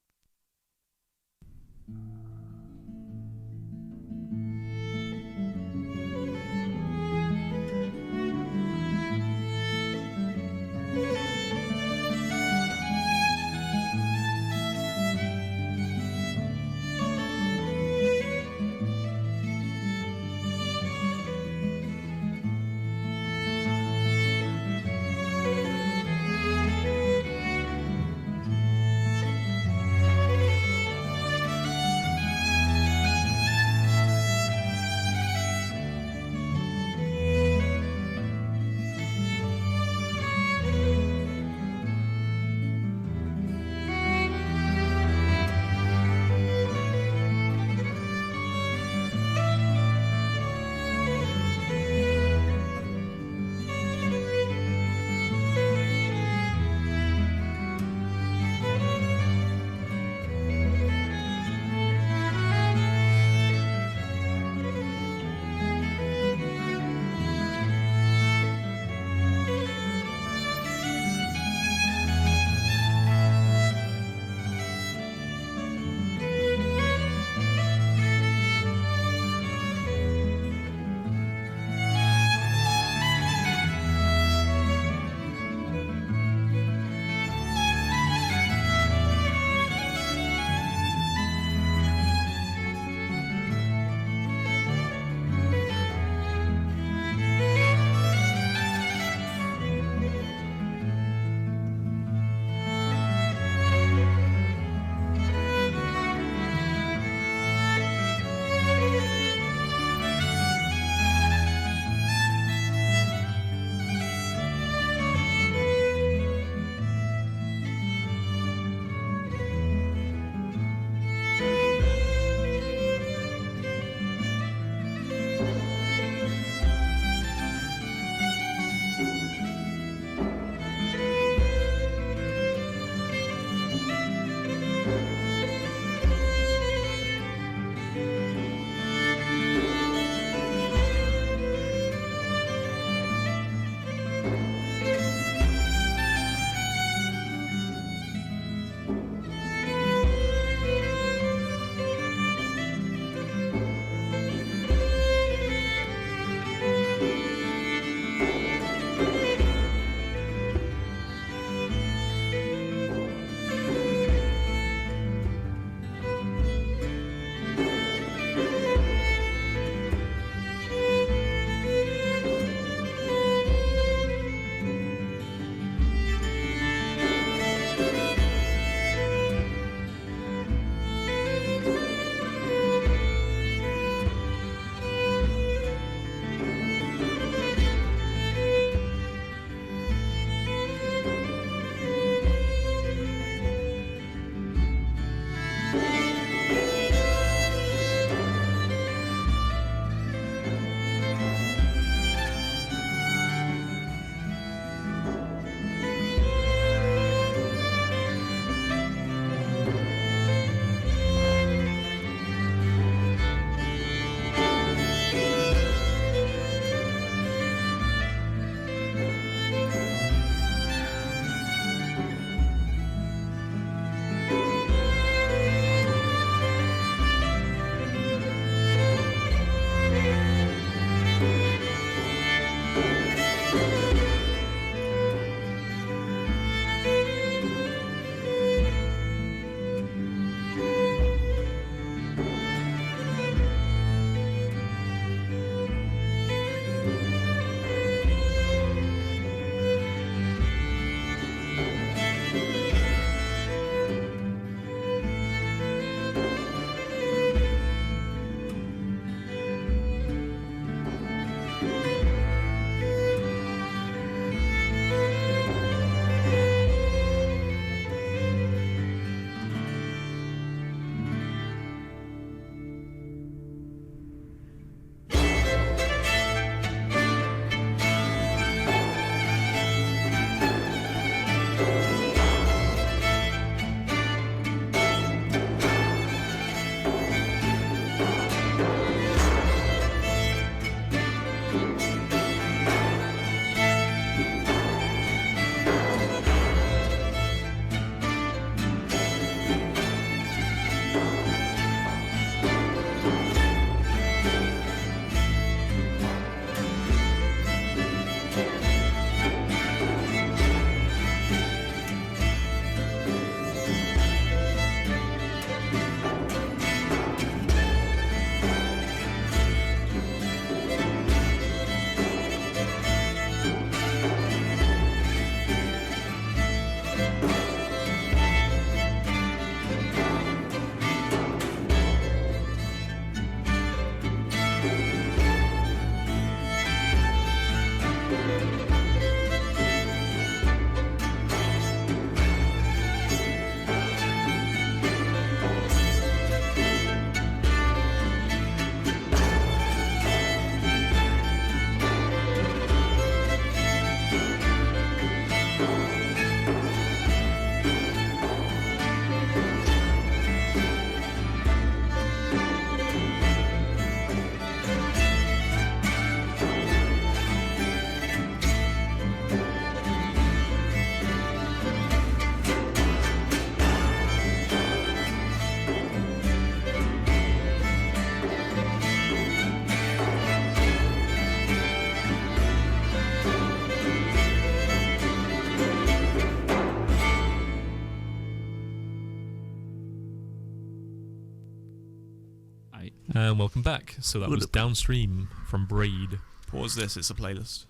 And welcome back. So that was Downstream from Braid. Pause this. It's a playlist.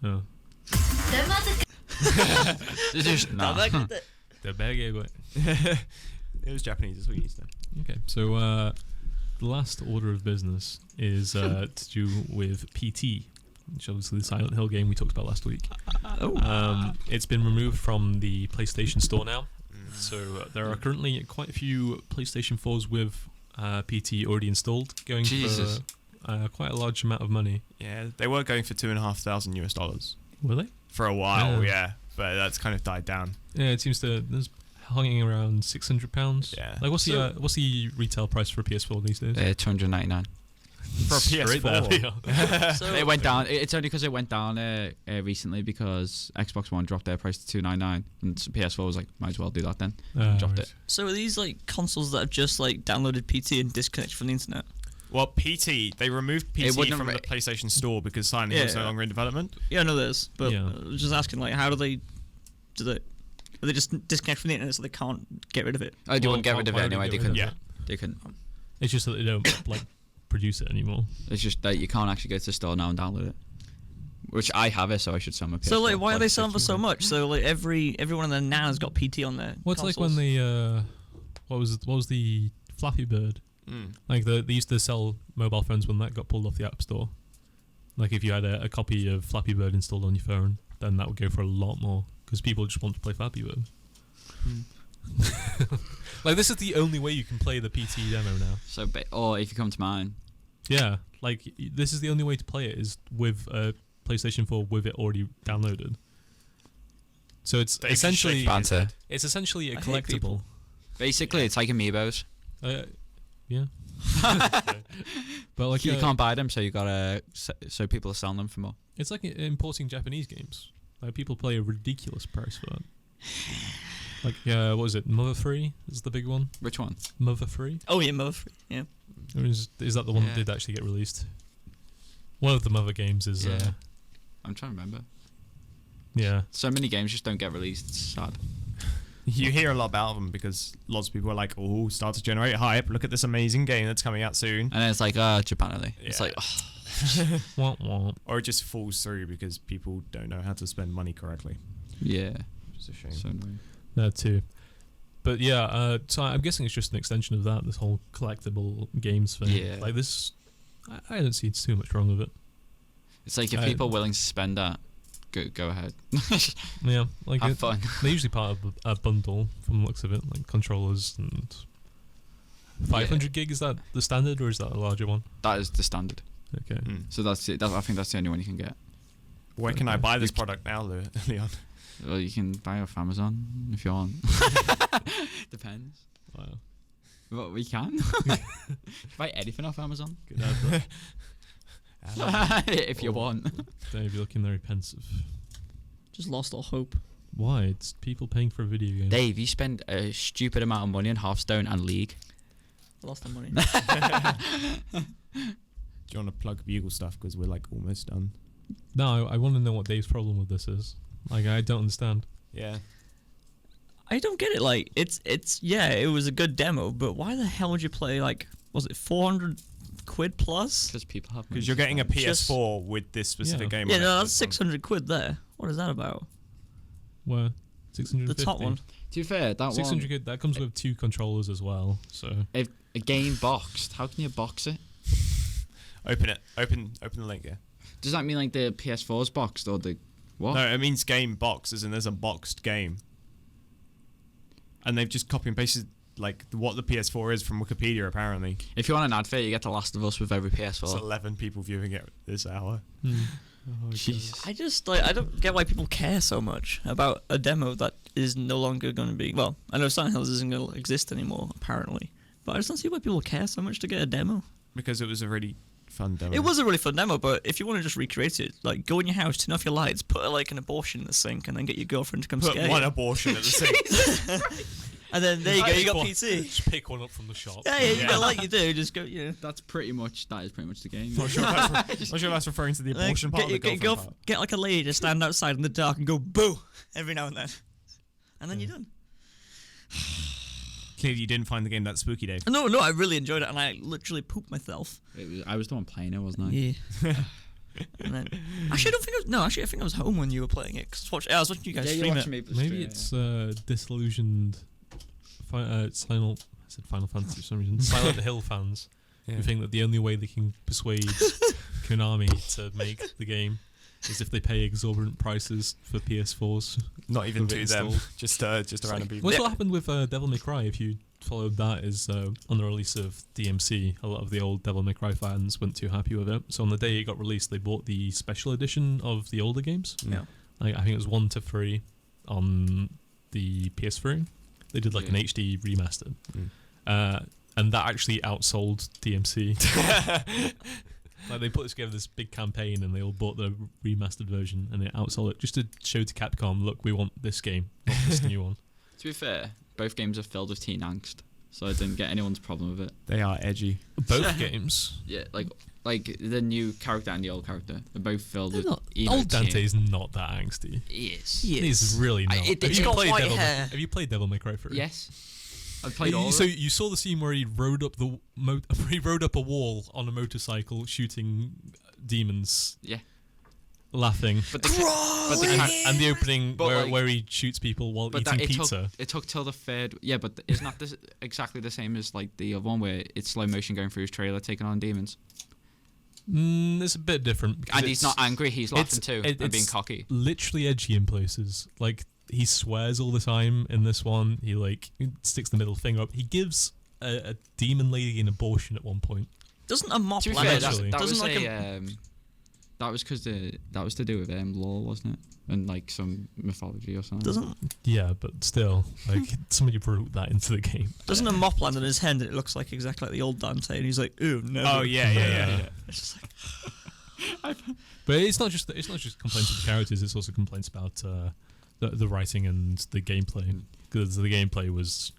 Oh. Nah. The bag away. It was Japanese. That's what you used to. Okay, so the last order of business is to do with PT, which obviously the Silent Hill game we talked about last week. It's been removed from the PlayStation Store now, so there are currently quite a few PlayStation 4s with PT already installed, going Jesus. for quite a large amount of money. Yeah, they were going for $2,500 Were they? for a while. Yeah. Yeah, but that's kind of died down. Yeah, it seems to there's hanging around £600. Yeah. Like what's the retail price for a PS4 these days? $299. For a Straight there, PS4. So It went down. It's only because it went down recently because Xbox One dropped their price to $299, and PS4 was like, might as well do that then. Dropped it. So are these like consoles that have just like downloaded PT and disconnected from the internet? Well, PT, they removed It PT wouldn't from re- the PlayStation Store because Silent Hill is no Yeah. longer in development. Yeah, I know this, but Yeah. I was just asking, like, how do they are they just disconnect from the internet so they can't get rid of it? Oh, they wouldn't get rid of it why would anyway. They get rid of couldn't. it? Yeah. They couldn't. It's just that they don't like produce it anymore. It's just that you can't actually go to the store now and download it. Which I have it, so I should sell my PS4. So like, why are they selling for $50. so much? So like, everyone in their nan's got PT on there. Well, it's like when they what was the Flappy Bird? Like they used to sell mobile phones when that got pulled off the App Store. Like if you had a copy of Flappy Bird installed on your phone, then that would go for a lot more because people just want to play Flappy Bird. Like this is the only way you can play the PT demo now. So, or if you come to mine, Yeah, like this is the only way to play it is with a PlayStation 4 with it already downloaded. So it's Dave is essentially shaking his head. it's essentially a I hate collectible. people. basically it's like amiibos. Yeah. But like You can't buy them, so you gotta. So people are selling them for more. it's like importing Japanese games. Like people pay a ridiculous price for that. Like what was it? Mother 3 is the big one. Which one? Mother 3. Oh yeah, Mother. Yeah. Or is that the one Yeah. that did actually get released? One of the Mother games is Yeah. I'm trying to remember. yeah. So many games just don't get released. It's sad. You hear a lot about them because lots of people are like, "Oh, start to generate hype. Look at this amazing game that's coming out soon." And then it's like, Japan only. It's Yeah. like, Womp womp. Or it just falls through because people don't know how to spend money correctly. yeah. Which is a shame. So annoying. That too. But yeah, so I'm guessing it's just an extension of that, this whole collectible games thing. Yeah. Like this, I don't see too much wrong with it. It's like if I- people are willing to spend that, go ahead. Yeah, like Have fun. they're usually part of a bundle from the looks of it, like controllers and 500 gig. Is that the standard or is that a larger one? That is the standard. Okay. So that's it. I think that's the only one you can get. Where can I buy this product now, Leon? Well, you can buy it off Amazon if you want. Depends. Wow. But we can. Buy anything off Amazon Good advert. if you want. Dave, you're looking very pensive. Just lost all hope. Why? It's people paying for a video game. Dave, you spend a stupid amount of money on Hearthstone and League. I lost the money. Do you want to plug Bugle stuff because we're like almost done? No, I want to know what Dave's problem with this is. Like, I don't understand. Yeah. I don't get it. Like, it's yeah, it was a good demo, but why the hell would you play like, was it 400 quid plus? Because people have. Because you're getting a Just- PS4 with this specific Yeah. game. Yeah, on it. no, that's 600 quid there. What is that about? Where? The 650? top one. To be fair, that 600 one. quid, that comes with 2 controllers as well, so... If a game boxed, how can you box it? Open it. Open the link, yeah. Does that mean like the PS4's boxed or the what? No, it means game box, as in there's a boxed game. And they've just copy and pasted like what the PS4 is from Wikipedia, apparently. If you want an advert, you get The Last of Us with every PS4. There's 11 people viewing it this hour. Jesus. I just like I don't get why people care so much about a demo that is no longer going to be. Well, I know Silent Hills isn't going to exist anymore apparently, but I just don't see why people care so much to get a demo. Because it was a really fun demo. It was a really fun demo, but if you want to just recreate it, like go in your house, turn off your lights, put like an abortion in the sink, and then get your girlfriend to come Put skate. one abortion at the same. And then there you go, you got One. PT. Just pick one up from the shop. Yeah, you Yeah. got like you do, just go, you know. That is pretty much the game. Not sure if that's referring to the Like, abortion part or the girlfriend part. get like a lady to stand outside in the dark and go boo every now and then you're done. Clearly, you didn't find the game that spooky, Dave. No, I really enjoyed it, and I literally pooped myself. I was the one playing it, wasn't I? Yeah. And then, actually, I don't think I was. No, actually, I think I was home when you were playing it. Cause I was watching you guys stream it. Maybe it's disillusioned Final Fantasy for some reason. Silent Hill fans who think that the only way they can persuade Konami to make the game is if they pay exorbitant prices for PS4s. Not even to to them, installed. just a random people. What's what happened with Devil May Cry? If you followed that, is on the release of DMC, a lot of the old Devil May Cry fans weren't too happy with it. So on the day it got released, they bought the special edition of the older games. Yeah. I think it was 1 to 3 on the PS3. They did like an HD remaster. And that actually outsold DMC. Like they put together this big campaign and they all bought the remastered version and it outsold it just to show to Capcom, look, we want this game, not this new one. To be fair, both games are filled with teen angst, so I didn't get anyone's problem with it. They are edgy. Both games. Yeah, like the new character and the old character, they're both filled with emo Old Dante teen. is not that angsty. He is. He's really not. it's got white hair. Have you played Devil May Cry 3? Yes. I've played all. So you saw the scene where he rode up a wall on a motorcycle, shooting demons. Yeah. Laughing. But And the opening But where he shoots people while eating pizza. It took till the third. Yeah, but it's not this exactly the same as like the other one where it's slow motion going through his trailer, taking on demons. It's a bit different. And he's not angry; he's laughing too and being it's cocky. Literally edgy in places. Like he swears all the time in this one. He sticks the middle finger up. He gives a demon lady an abortion at one point. Doesn't a mop To be land fair, actually. that doesn't was like that was because that was to do with law, wasn't it? And like some mythology or something. doesn't Yeah, but still, like somebody wrote that into the game. doesn't a mop land on his head and it looks like exactly like the old Dante and he's like, ooh, no. Oh yeah. It's just like But it's not just complaints of the characters. It's also complaints about the writing and the gameplay, because the gameplay was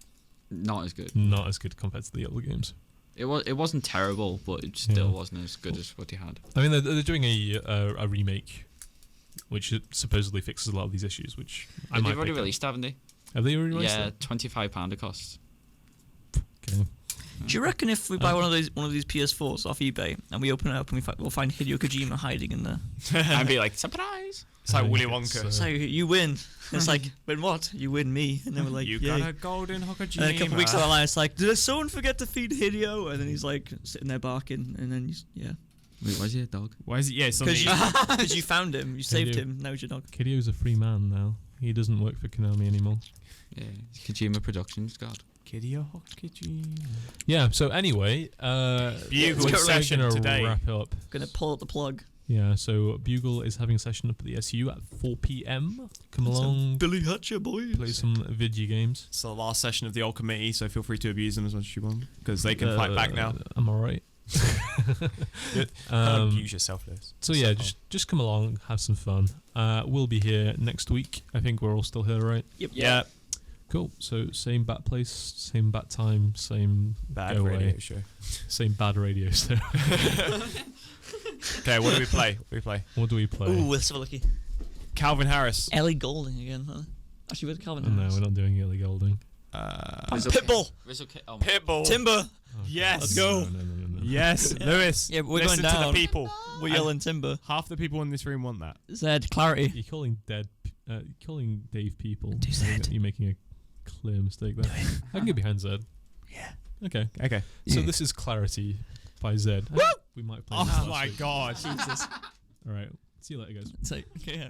Not as good. not as good compared to the other games. It wasn't terrible, but it still wasn't as good as what he had. I mean, they're doing a remake, which supposedly fixes a lot of these issues. Which I might They've already pick up. released, haven't they? Have they already released Yeah, it? £25 it costs. Okay. do you reckon if we buy one of these PS4s off eBay and we open it up and we'll find Hideo Kojima hiding in there? And be like, surprise! It's like I Willy think Wonka. it's, So you win. It's like, win what? You win me. And then we're like, You yay. got a golden Hokojima. And then a couple weeks down the line, it's like, did someone forget to feed Hideo? And then he's like sitting there barking, and then Wait, why is he a dog? Why is it? Yeah, something. because you found him, you saved Hideo. him. Now he's your dog. Hidio's a free man now. He doesn't work for Konami anymore. Yeah, Kojima Productions, God. Hideo Hokojima. Yeah. So anyway, Bugle we're session gonna today. wrap it up. Gonna pull out the plug. Yeah. So Bugle is having a session up at the SU at 4 p.m. Come along, Billy Hatcher, boys. play some video games. It's the last session of the old committee, so feel free to abuse them as much as you want, because they can fight back now. I'm alright. Abuse yourself, Lewis. So yeah, just come along, have some fun. We'll be here next week. I think we're all still here, right? Yep. Yeah. Cool. So same bat place, same bat time, same Bad go radio away, show. same bad radio. So Okay, what do we play? what do we play? Ooh, let's have a looky. Calvin Harris. Ellie Golding again, huh? Actually, with Calvin Oh, no, Harris. we're not doing Ellie Golding. Pitbull. Pitbull. Timber. Yes. Let's go. No. Yes, Lewis. Yeah, but we're listen going to down. the people. We're yelling Timber. Half the people in this room want that. Zed, clarity. You're calling calling Dave people. Do Zed. You're making a clear mistake there. I can get behind Zed. Yeah. Okay. Okay. So Yeah. this is Clarity by Zed. Woo! We might play. Oh this my last week. God. Jesus. All right. See you later, guys. So, okay, yeah.